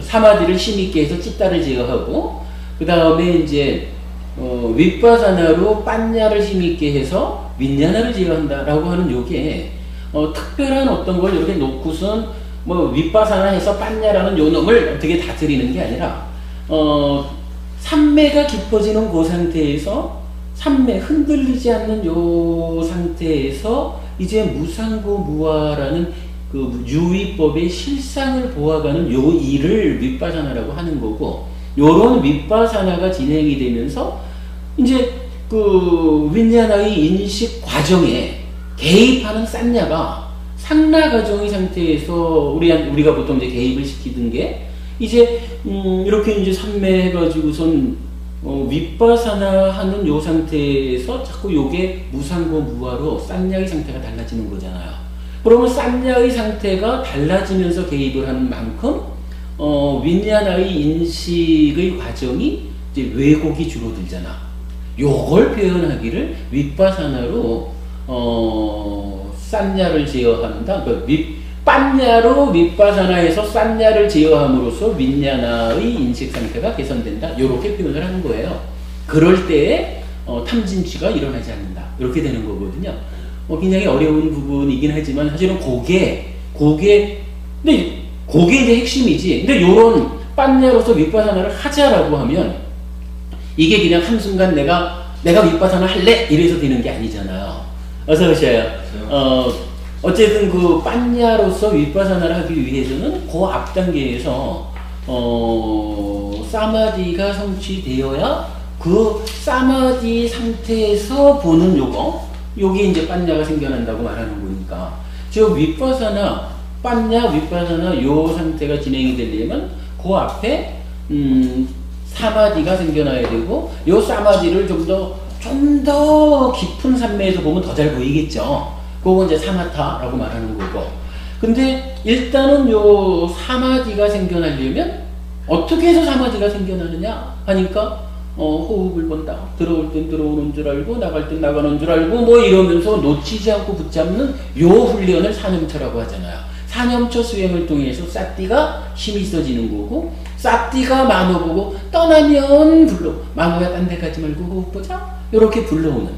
사마디를 힘있게 해서 찌따를 제어하고, 그 다음에 이제 윗바사나로 빤냐를 힘있게 해서 윈냐나를 제어한다라고 하는 요게 특별한 어떤 걸 이렇게 놓고선 뭐 윗바사나 해서 빤냐라는 요 놈을 어떻게 다스리는 게 아니라 삼매가 깊어지는 그 상태에서 삼매 흔들리지 않는 요 상태에서 이제 무상고 무화라는 그 유의법의 실상을 보아가는 요 일을 윗바사나라고 하는 거고, 요런 윗바사나가 진행이 되면서 이제 그 윈냐나의 인식 과정에 개입하는 산야가 상라 과정의 상태에서 우리가 보통 이제 개입을 시키던 게 이제 이렇게 이제 삼매 해가지고선 윗바사나 하는 요 상태에서 자꾸 요게 무상고 무화로 산야의 상태가 달라지는 거잖아요. 그러면 산야의 상태가 달라지면서 개입을 하는 만큼 윈냐나의 인식의 과정이 이제 왜곡이 줄어들잖아. 요걸 표현하기를 윗바사나로 산야를 제어한다. 빤냐로 윗바사나에서 산야를 제어함으로써 윈냐나의 인식 상태가 개선된다. 요렇게 표현을 하는 거예요. 그럴 때에 탐진취가 일어나지 않는다. 이렇게 되는 거거든요. 굉장히 어려운 부분이긴 하지만 사실은 그게 이제 핵심이지. 근데 요런 빤냐로서 윗바사나를 하자라고 하면 이게 그냥 한순간 내가 윗바사나 할래? 이래서 되는 게 아니잖아요. 어서 오셔요. 어쨌든 그 빤냐로서 윗바사나를 하기 위해서는 그 앞 단계에서 사마디가 성취되어야 그 사마디 상태에서 보는 요게 이제 빤냐가 생겨난다고 말하는 거니까, 즉 윗바사나 빤냐 윗바사나 요 상태가 진행이 되려면 그 앞에 사마디가 생겨나야 되고, 요 사마디를 좀 더 좀 더 깊은 산매에서 보면 더 잘 보이겠죠. 그건 이제 사마타라고 말하는 거고. 근데 일단은 요 사마디가 생겨나려면 어떻게 해서 사마디가 생겨나느냐 하니까 호흡을 본다. 들어올 땐 들어오는 줄 알고 나갈 땐 나가는 줄 알고 뭐 이러면서 놓치지 않고 붙잡는 요 훈련을 사념처라고 하잖아요. 사념처 수행을 통해서 사띠가 힘이 있어지는 거고, 사띠가 만호 보고 떠나면 불러. 만호야 딴 데 가지 말고 호흡 보자. 요렇게 불러오는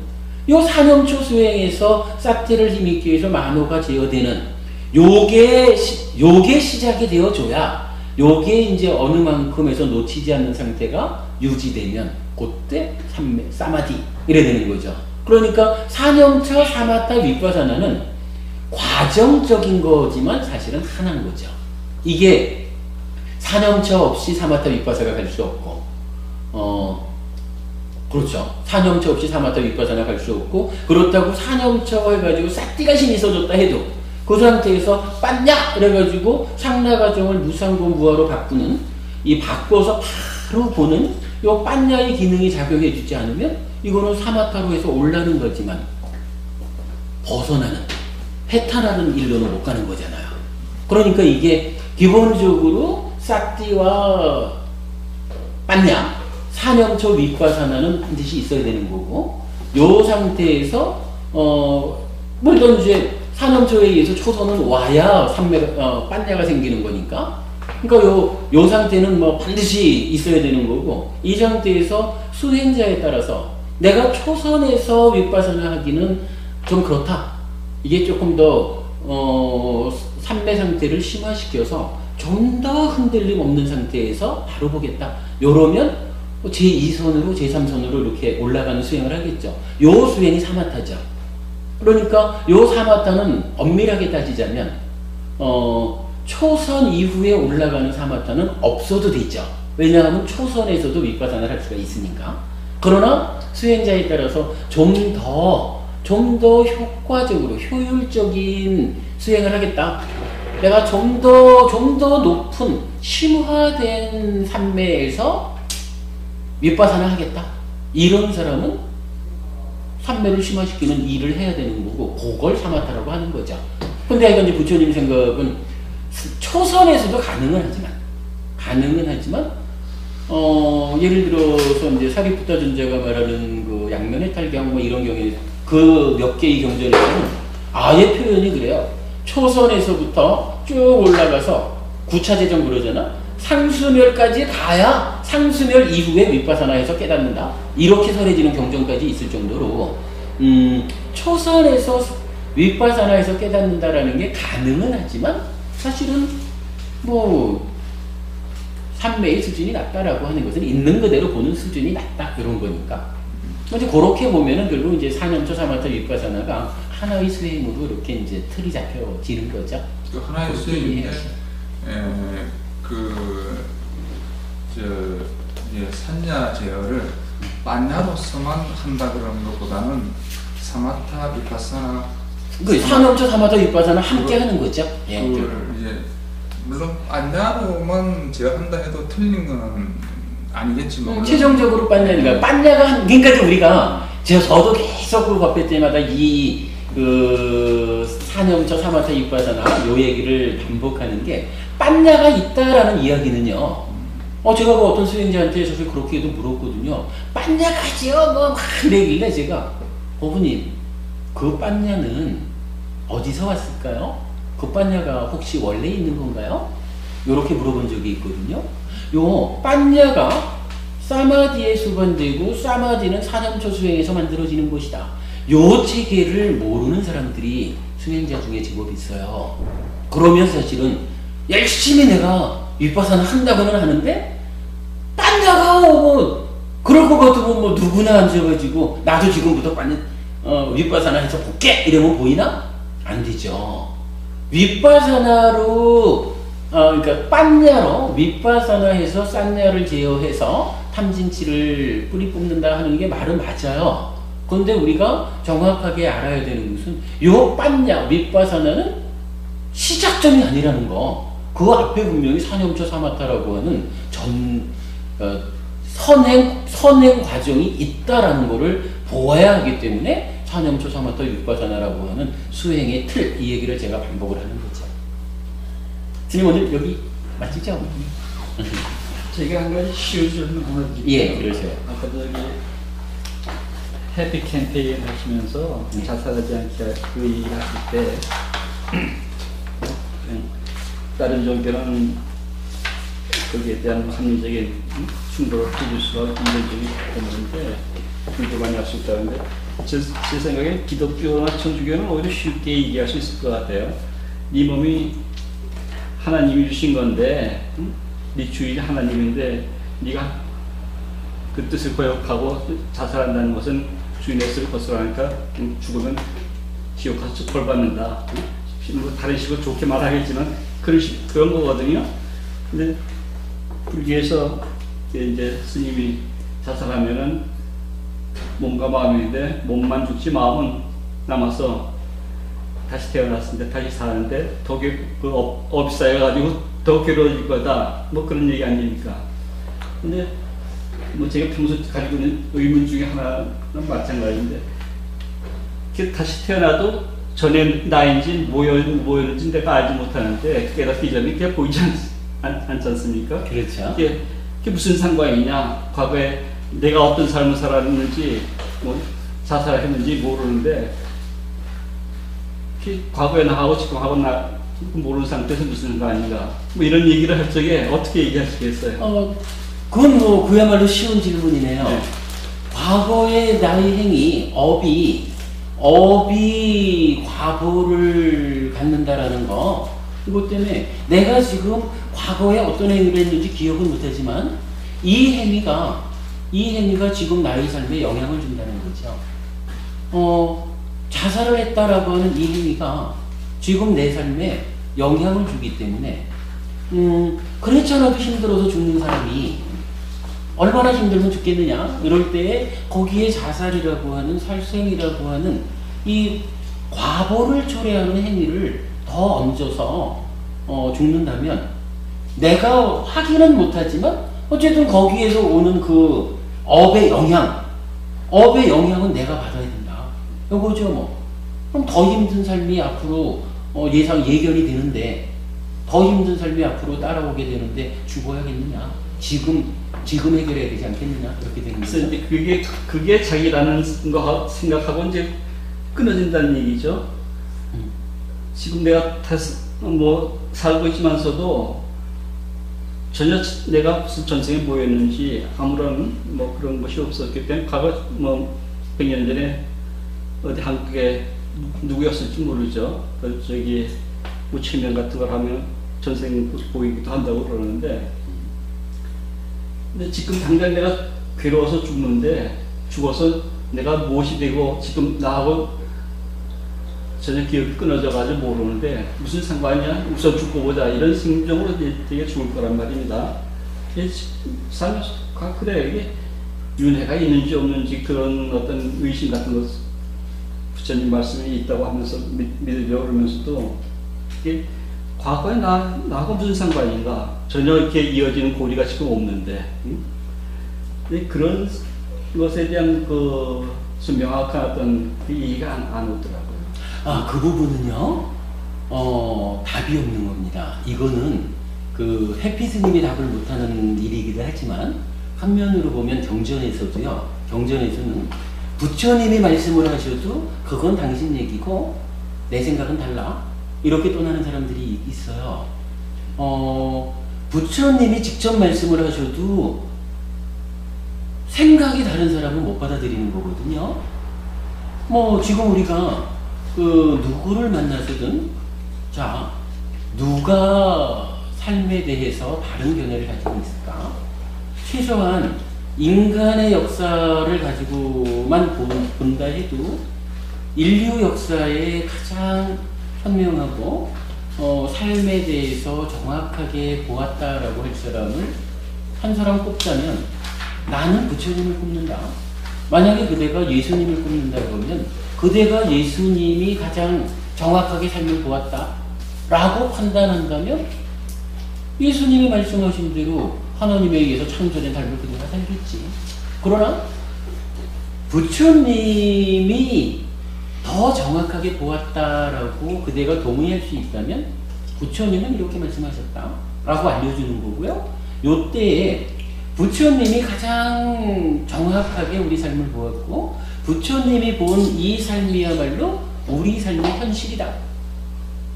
요 사념처 수행에서 사띠를 힘있게 해서 만호가 제어되는 요게 시작이 되어줘야 요게 이제 어느 만큼에서 놓치지 않는 상태가 유지되면 그때 사마디 이래 되는 거죠. 그러니까 사념처 사마타 위파사나는 과정적인 거지만 사실은 하나인 거죠. 이게 사념처 없이 사마타 위파사가 갈 수 없고, 그렇죠. 사념처 없이 사마타 위파사나 갈 수 없고, 그렇다고 사념처 해가지고 싹띠가 힘이 있어졌다 해도 그 상태에서 빤냐 그래가지고 상나 과정을 무상고 무화로 바꾸는 이 바꿔서 바로 보는 요 빤냐의 기능이 작용해주지 않으면 이거는 사마타로 해서 올라는 거지만 벗어나는 해탈하는 일로는 못 가는 거잖아요. 그러니까 이게 기본적으로 싹띠와 빤냐 사념처 위과사나는 반드시 있어야 되는 거고, 요 상태에서 물론 이제 사념처에 의해서 초선은 와야 빤냐가 생기는 거니까, 그러니까 요 상태는 뭐 반드시 있어야 되는 거고, 이 상태에서 수행자에 따라서 내가 초선에서 윗바사나 하기는 좀 그렇다. 이게 조금 더 삼매 상태를 심화시켜서 좀 더 흔들림 없는 상태에서 바로 보겠다. 요러면 제2선으로 제3선으로 이렇게 올라가는 수행을 하겠죠. 요 수행이 사마타죠. 그러니까 요 사마타는 엄밀하게 따지자면 초선 이후에 올라가는 사마타는 없어도 되죠. 왜냐하면 초선에서도 윗바사나를 할 수가 있으니까. 그러나 수행자에 따라서 좀 더 효과적으로 효율적인 수행을 하겠다. 내가 좀 더 높은 심화된 산매에서 윗바사나 하겠다. 이런 사람은 산매를 심화시키는 일을 해야 되는 거고, 그걸 사마타라고 하는 거죠. 근데 이건 이제 부처님 생각은 초선에서도 가능은 하지만, 예를 들어서 이제 사리푸타 존자가 말하는 그 양면해탈경 뭐 이런 경우에 그 몇 개의 경전에서는 아예 표현이 그래요. 초선에서부터 쭉 올라가서 구차제정 그러잖아. 상수멸까지 가야 상수멸 이후에 윗바사나에서 깨닫는다. 이렇게 설해지는 경전까지 있을 정도로 초선에서 윗바사나에서 깨닫는다라는 게 가능은 하지만 사실은 뭐 삼매의 수준이 낮다라고 하는 것은 있는 그대로 보는 수준이 낮다 이런 거니까. 이제 그렇게 보면은 결국 이제 사념처 사마타 윗바사나가 하나의 수행으로 이렇게 이제 틀이 잡혀지는 거죠. 그 하나의 수행인데 이제 산냐 제어를 빤냐로서만 한다 그러는 것보다는 사마타 위파사나 사념처 사마타 윗바사나 함께 하는 거죠. 예. 이제 물론 빤냐로만 제어한다 해도 틀린 건 아니겠지만 최종적으로 빤냐니까 빤냐가 그러니까 우리가 저도 계속 그 법회 때마다 그 사념처 사마타 윗바사나 요 얘기를 반복하는 게 빤냐가 있다라는 이야기는요. 제가 그 어떤 수행자한테 사실 그렇게도 물었거든요. 빤냐가지요 뭐 막 이러길래 제가 어부님 그 빤냐는 어디서 왔을까요? 그 빤냐가 혹시 원래 있는 건가요? 요렇게 물어본 적이 있거든요. 요 빤냐가 사마디에 수반되고 사마디는 사념처 수행에서 만들어지는 것이다. 요 체계를 모르는 사람들이 수행자 중에 제법 있어요. 그러면 사실은 열심히 내가 윗바사나 한다고는 하는데 빤냐가 뭐 그럴 것 같으면 뭐 누구나 앉아가지고 나도 지금부터 윗바사나 해서 볼게 이러면 보이나? 안 되죠. 윗바사나로 그러니까 빤냐로 윗바사나해서 싼냐를 제어해서 탐진치를 뿌리 뽑는다 하는 게 말은 맞아요. 그런데 우리가 정확하게 알아야 되는 것은 요 빤냐 윗바사나는 시작점이 아니라는 거. 그 앞에 분명히 사념처 사마타라고 하는 선행 과정이 있다라는 것을 보아야 하기 때문에 사념초 사마터 육바사나라고 하는 수행의 틀, 이 얘기를 제가 반복을 하는 거죠. 스님 오늘 여기 맞히죠? 제가 한 가지 쉬운 질문 하나 드릴게요. 예, 그러세요. 아까 저기 해피 캠페인 하시면서 네. 자살하지 않게 그 얘기하실 때 다른 종교는 거기에 대한 합리적인 충돌을 해줄 수가 이론적인 부분인데 불도 많이 할 수 있다는데 제 생각에 기독교나 천주교는 오히려 쉽게 얘기할 수 있을 것 같아요. 네 몸이 하나님이 주신 건데 네 주인이 하나님인데 네가 그 뜻을 거역하고 자살한다는 것은 주인의 뜻을 거스르니까 죽으면 지옥 가서 벌 받는다. 뭐 다른 식으로 좋게 말하겠지만 그런 거거든요. 근데 불교에서 이제 스님이 자살하면은 몸과 마음인데 몸만 죽지 마음은 남아서 다시 태어났는데 다시 사는데 더 업이 쌓여가지고 더 괴로워질 거다. 뭐 그런 얘기 아닙니까? 근데 뭐 제가 평소 가지고 있는 의문 중에 하나는 마찬가지인데 다시 태어나도 전에 나인지 뭐였는지 내가 알지 못하는데 깨닫기 전에 그게 보이지 않지 않습니까? 그렇죠. 그게 무슨 상관이냐? 과거에 내가 어떤 삶을 살았는지 뭐 자살을 했는지 모르는데 과거에 나하고 지금하고 모르는 상태에서 무슨 상관인가? 뭐 이런 얘기를 할 적에 어떻게 얘기하시겠어요? 그건 뭐 그야말로 쉬운 질문이네요. 네. 과거의 나의 행위, 업이 과보를 갖는다라는 거, 이것 때문에 내가 지금 과거에 어떤 행위를 했는지 기억은 못하지만 이 행위가 지금 나의 삶에 영향을 준다는 거죠. 자살을 했다라고 하는 이 행위가 지금 내 삶에 영향을 주기 때문에 그렇지 않아도 힘들어서 죽는 사람이 얼마나 힘들면 죽겠느냐, 이럴 때에 거기에 자살이라고 하는 살생이라고 하는 이 과보를 초래하는 행위를 더 얹어서 죽는다면 내가 확인은 못하지만 어쨌든 거기에서 오는 그 업의 영향은 내가 받아야 된다. 이거죠 뭐. 그럼 더 힘든 삶이 앞으로 예견이 되는데, 더 힘든 삶이 앞으로 따라오게 되는데 죽어야겠느냐? 지금 해결해야 되지 않겠느냐? 이렇게 되는 거죠. 그래서 이제 그게 자기라는 거 생각하고 이제 끊어진다는 얘기죠. 지금 내가 뭐 살고 있지만서도 전혀 내가 무슨 전생에 뭐였는지 아무런 뭐 그런 것이 없었기 때문에 과거 뭐 100년 전에 어디 한국에 누구였을지 모르죠. 저기 뭐 체면 같은 걸 하면 전생 보이기도 한다고 그러는데, 근데 지금 당장 내가 괴로워서 죽어서 내가 무엇이 되고 지금 나하고 전혀 기억이 끊어져가지고 모르는데 무슨 상관이야? 우선 죽고 보자. 이런 심정으로 되게 죽을 거란 말입니다. 삶에 그래, 이게 윤회가 있는지 없는지 그런 어떤 의심 같은 것, 부처님 말씀이 있다고 하면서 믿으려고 그러면서도 이게 과거에 나하고 무슨 상관인가? 전혀 이렇게 이어지는 고리가 지금 없는데, 그런 것에 대한 그 명확한 어떤 이해가 안 오더라고요. 그 부분은요, 답이 없는 겁니다. 이거는 그 해피 스님이 답을 못하는 일이기도 하지만, 한면으로 보면 경전에서는 부처님이 말씀을 하셔도 그건 당신 얘기고 내 생각은 달라, 이렇게 떠나는 사람들이 있어요. 부처님이 직접 말씀을 하셔도 생각이 다른 사람은 못 받아들이는 거거든요. 뭐 지금 우리가 누구를 만나서든, 자, 누가 삶에 대해서 다른 견해를 가지고 있을까? 최소한 인간의 역사를 가지고만 본다 해도 인류 역사에 가장 현명하고 삶에 대해서 정확하게 보았다라고 할 사람을 한 사람 꼽자면 나는 부처님을 꼽는다. 만약에 그대가 예수님을 꼽는다 그러면 그대가 예수님이 가장 정확하게 삶을 보았다 라고 판단한다면 예수님이 말씀하신 대로 하나님에 의해서 창조된 삶을 그대가 살겠지. 그러나 부처님이 더 정확하게 보았다라고 그대가 동의할 수 있다면 부처님은 이렇게 말씀하셨다라고 알려주는 거고요. 요때에 부처님이 가장 정확하게 우리 삶을 보았고 부처님이 본 이 삶이야말로 우리 삶의 현실이다.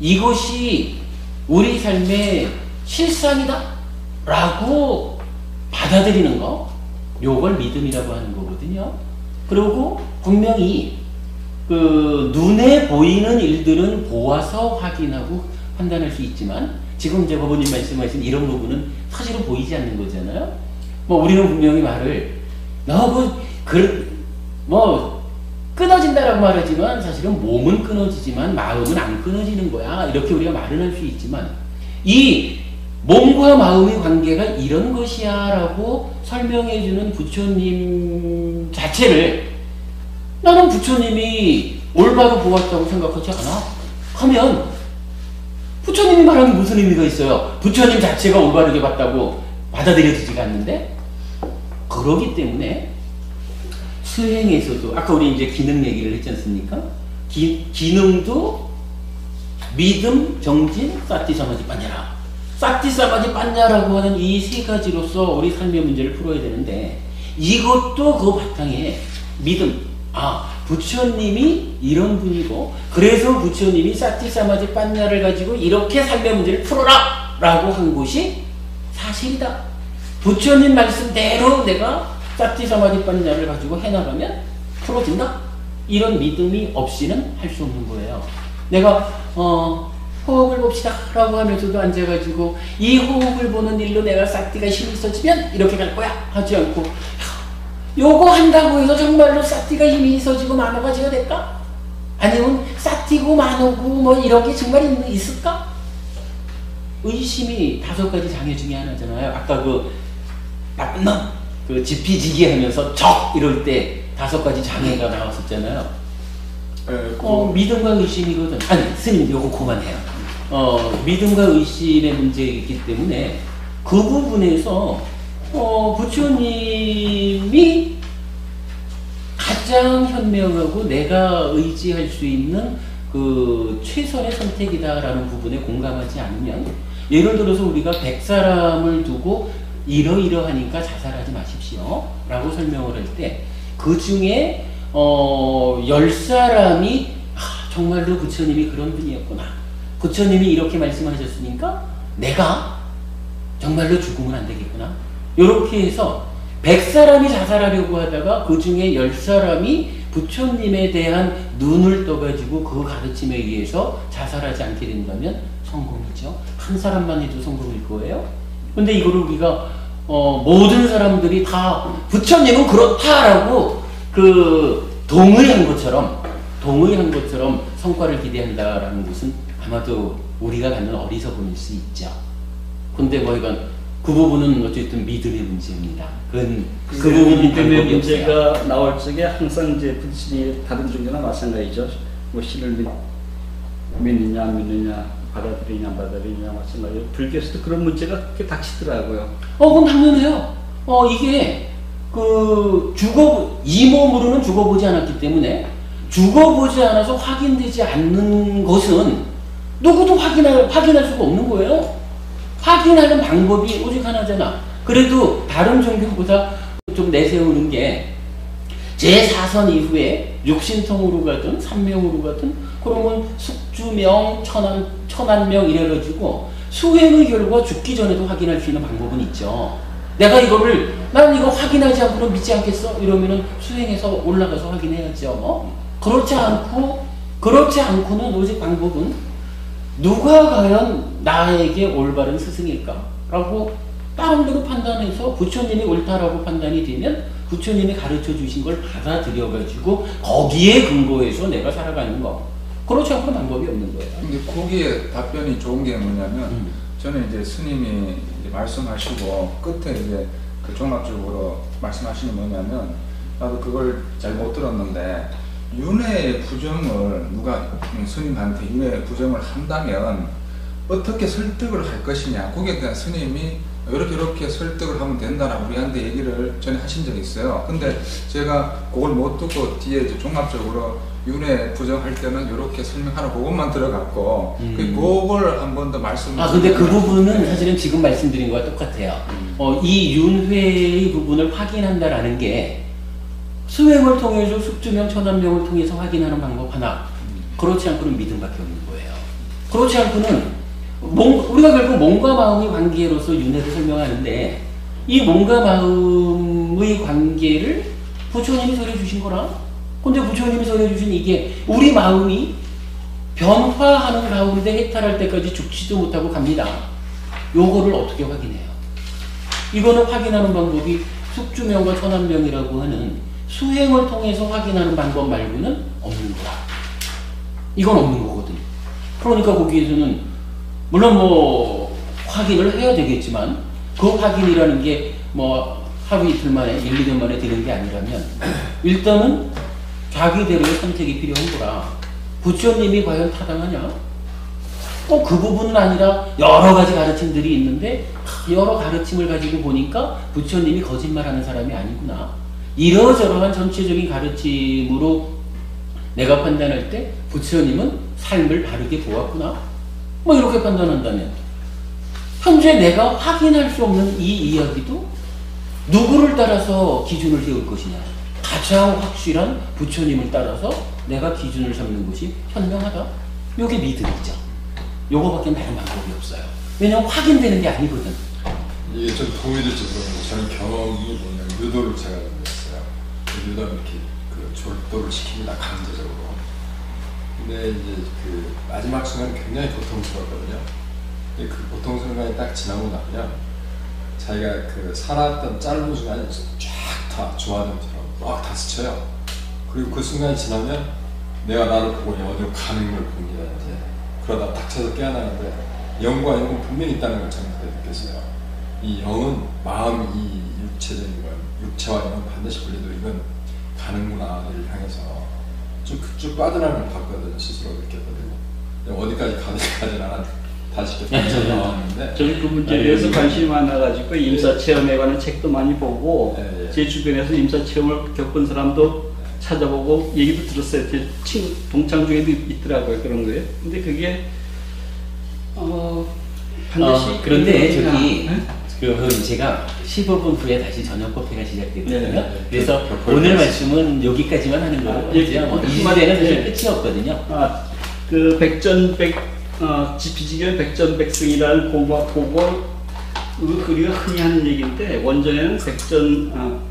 이것이 우리 삶의 실상이다 라고 받아들이는 거, 요걸 믿음이라고 하는 거거든요. 그리고 분명히 그 눈에 보이는 일들은 보아서 확인하고 판단할 수 있지만 지금 이제 법원님 말씀하신 이런 부분은 사실은 보이지 않는 거잖아요. 뭐 우리는 분명히 말을 끊어진다라고 말하지만 사실은 몸은 끊어지지만 마음은 안 끊어지는 거야. 이렇게 우리가 말은 할 수 있지만 이 몸과 마음의 관계가 이런 것이야 라고 설명해주는 부처님 자체를 나는 부처님이 올바로 보았다고 생각하지 않아. 하면 부처님이 말하는 무슨 의미가 있어요? 부처님 자체가 올바르게 봤다고 받아들여지지가 않는데 그러기 때문에 수행에서도 아까 우리 이제 기능 얘기를 했지 않습니까? 기능도 믿음, 정진, 사티, 사마지, 빠냐라. 사티, 사마지, 빠냐라고 하는 이 세 가지로서 우리 삶의 문제를 풀어야 되는데 이것도 그 바탕에 믿음. 부처님이 이런 분이고 그래서 부처님이 사티, 사마지, 빠냐를 가지고 이렇게 삶의 문제를 풀어라 라고 한 것이 사실이다. 부처님 말씀대로 내가 사티, 사마지, 빠냐를 가지고 해나가면 풀어진다. 이런 믿음이 없이는 할 수 없는 거예요. 내가 호흡을 봅시다 라고 하면서도 앉아가지고 이 호흡을 보는 일로 내가 사티가 힘이 있어지면 이렇게 갈 거야 하지 않고 요거 한다고 해서 정말로 사티가 힘이 있어지고 만호가 될까? 아니면 사티고 만호고 뭐 이런 게 정말 있을까? 의심이 5가지 장애 중에 하나잖아요. 아까 그 나쁜 놈, 그 지피지기 하면서 적 이럴 때 5가지 장애가 나왔었잖아요. 믿음과 의심이거든. 아니 스님 요거 그만해요. 믿음과 의심의 문제이기 때문에 그 부분에서 부처님이 가장 현명하고 내가 의지할 수 있는 그 최선의 선택이다라는 부분에 공감하지 않으면 예를 들어서 우리가 100사람을 두고 이러이러하니까 자살하지 마십시오 라고 설명을 할 때 그 중에 10사람이 정말로 부처님이 그런 분이었구나. 부처님이 이렇게 말씀하셨으니까 내가 정말로 죽으면 안 되겠구나. 이렇게 해서 100사람이 자살하려고 하다가 그 중에 10사람이 부처님에 대한 눈을 떠가지고 그 가르침에 의해서 자살하지 않게 된다면 성공이죠. 한 사람만 해도 성공일 거예요. 근데 이거를 우리가 모든 사람들이 다 부처님은 그렇다라고 동의한 것처럼 성과를 기대한다라는 것은 아마도 우리가 갖는 어리석음일 수 있죠. 근데 이건 그 부분은 어쨌든 믿음의 문제입니다. 그 부분은 믿음의 문제가 나올 적에 항상 이제 부처님이 다른 종교나 마찬가지죠. 뭐 신을 믿느냐 안 믿느냐 받아들이냐 안 받아들이냐 마찬가지로 불교에서도 그런 문제가 그렇게 닥치더라고요. 그건 당연해요. 이게 이 몸으로는 죽어보지 않았기 때문에 죽어보지 않아서 확인되지 않는 것은 누구도 확인할 수가 없는 거예요. 확인하는 방법이 오직 하나잖아. 그래도 다른 종교보다 좀 내세우는 게 제4선 이후에 육신통으로 가든 산명으로 가든 그러면 숙주명, 천안명 이래가지고 수행의 결과 죽기 전에도 확인할 수 있는 방법은 있죠. 내가 나는 이거 확인하지 않고는 믿지 않겠어? 이러면은 수행해서 올라가서 확인해야죠. 그렇지 않고는 오직 방법은 누가 과연 나에게 올바른 스승일까? 라고 나름대로 판단해서 부처님이 옳다라고 판단이 되면 부처님이 가르쳐 주신 걸 받아들여가지고 거기에 근거해서 내가 살아가는 거. 그렇지 않고는 방법이 없는 거예요. 근데 거기에 답변이 좋은 게 뭐냐면 저는 이제 스님이 이제 말씀하시고 끝에 이제 그 종합적으로 말씀하시는 뭐냐면 나도 그걸 잘 못 들었는데 윤회의 부정을 누가 스님한테 윤회의 부정을 한다면 어떻게 설득을 할 것이냐 거기에 대한 스님이 이렇게 설득을 하면 된다라고 우리한테 얘기를 전에 하신 적이 있어요. 근데 제가 그걸 못 듣고 뒤에 이제 종합적으로 윤회 부정할 때는 이렇게 설명하는 그것만 들어갔고 그걸 한 번 더 말씀을 근데 그 부분은 사실은 지금 말씀드린 거와 똑같아요. 이 윤회의 부분을 확인한다라는 게 수행을 통해서 숙주명, 천안명을 통해서 확인하는 방법 하나, 그렇지 않고는 믿음밖에 없는 거예요. 그렇지 않고는 우리가 결국 몸과 마음의 관계로서 윤회를 설명하는데 이 몸과 마음의 관계를 부처님이 설해주신 거라. 근데 부처님이 설해주신 이게 우리 마음이 변화하는 가운데 해탈할 때까지 죽지도 못하고 갑니다. 요거를 어떻게 확인해요? 이거는 확인하는 방법이 숙주명과 천안명이라고 하는 수행을 통해서 확인하는 방법 말고는 없는 거야. 이건 없는 거거든. 그러니까 거기에서는 물론 뭐 확인을 해야 되겠지만 그 확인이라는 게 뭐 하루 이틀 만에 1, 2년 만에 되는 게 아니라면 일단은 자기대로의 선택이 필요한 거라. 부처님이 과연 타당하냐? 그 부분은 아니라 여러 가지 가르침들이 있는데 여러 가르침을 가지고 보니까 부처님이 거짓말하는 사람이 아니구나. 이러저러한 전체적인 가르침으로 내가 판단할 때 부처님은 삶을 바르게 보았구나. 뭐 이렇게 판단한다면 현재 내가 확인할 수 없는 이 이야기도 누구를 따라서 기준을 세울 것이냐. 가장 확실한 부처님을 따라서 내가 기준을 삼는 것이 현명하다. 요게 믿음이죠. 요거밖에 다른 방법이 없어요. 왜냐면 확인되는 게 아니거든. 이게 좀 도움이 될지 모르겠는데 저는 경험이 뭐냐면 유도를 제가 했어요. 유도는 이렇게 그 졸도를 시킵니다. 강제적으로. 근데 이제 그 마지막 순간 굉장히 고통스럽거든요. 근데 그 고통 순간이 딱 지나고 나면 자기가 그 살았던 짧은 순간이 쫙 다 조화점처럼 막 다 스쳐요. 그리고 그 순간이 지나면 내가 나를 보고 어디로 가는 걸 봅니다. 이제 그러다 닥쳐서 깨어나는데 영과 영은 분명히 있다는 걸 저는 그때 느꼈어요. 이 영은 마음, 이 육체적인 건 육체와 영은 반드시 분리도 이건 가는구나를 향해서 쭉 빠져나가는 걸 봤거든요. 스스로 느꼈거든요. 어디까지 가는지까지는 다시 나왔는데 저는 그 문제에 대해서 관심이 많아가지고 임사체험에 관한 책도 많이 보고 제 주변에서 임사체험을 겪은 사람도 찾아보고 얘기도 들었어요. 제 동창 중에도 있더라고요. 그런 거예요. 근데 그게 반드시 그런데 저기 그럼 제가 15분 후에 다시 저녁 커피가 시작되거든요. 그래서 오늘 말씀은 여기까지만 하는 거고 이 주제는 사실 끝이 없거든요. 그 지피지견 백전백승이라는 그거 우리가 흔히 하는 얘기인데 원전에는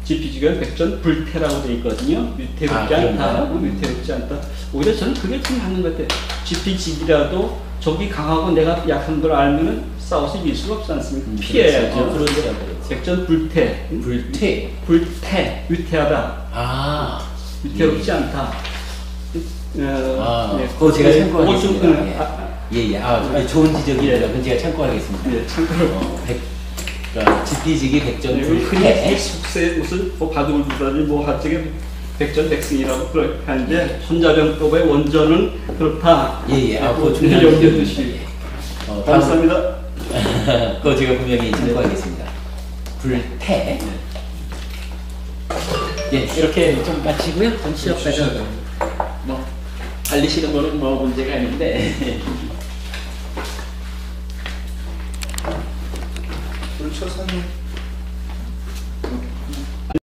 지피지견 백전불태라고 되어 있거든요. 위태롭지 않다. 위태롭지 않다. 오히려 저는 그게 좀 맞는 것 같아요. 지피지기라도 적이 강하고 내가 약한 걸 알면은 싸워서 이길 수가 없지 않습니까? 피해야죠. 그런데 백전불태. 불태. 위태하다. 위태롭지 않다. 그거 제가 참고하겠습니다. 좋은 지적이에요. 그건 제가 참고하겠습니다. 참고를. 그러니까 지피지기 백전불태. 숙세 무슨 바둑을 두다니 하여튼 백전백승이라고 그렇게 하는데 손자병법의 원전은 그렇다. 그거 중요한 염려듯이. 감사합니다. 그거 제가 분명히 참고하겠습니다. 불태. 이렇게 좀 마치고요. 좀 쉬었다가 달리시는 거는 문제가 아닌데. 그렇죠, 선생님.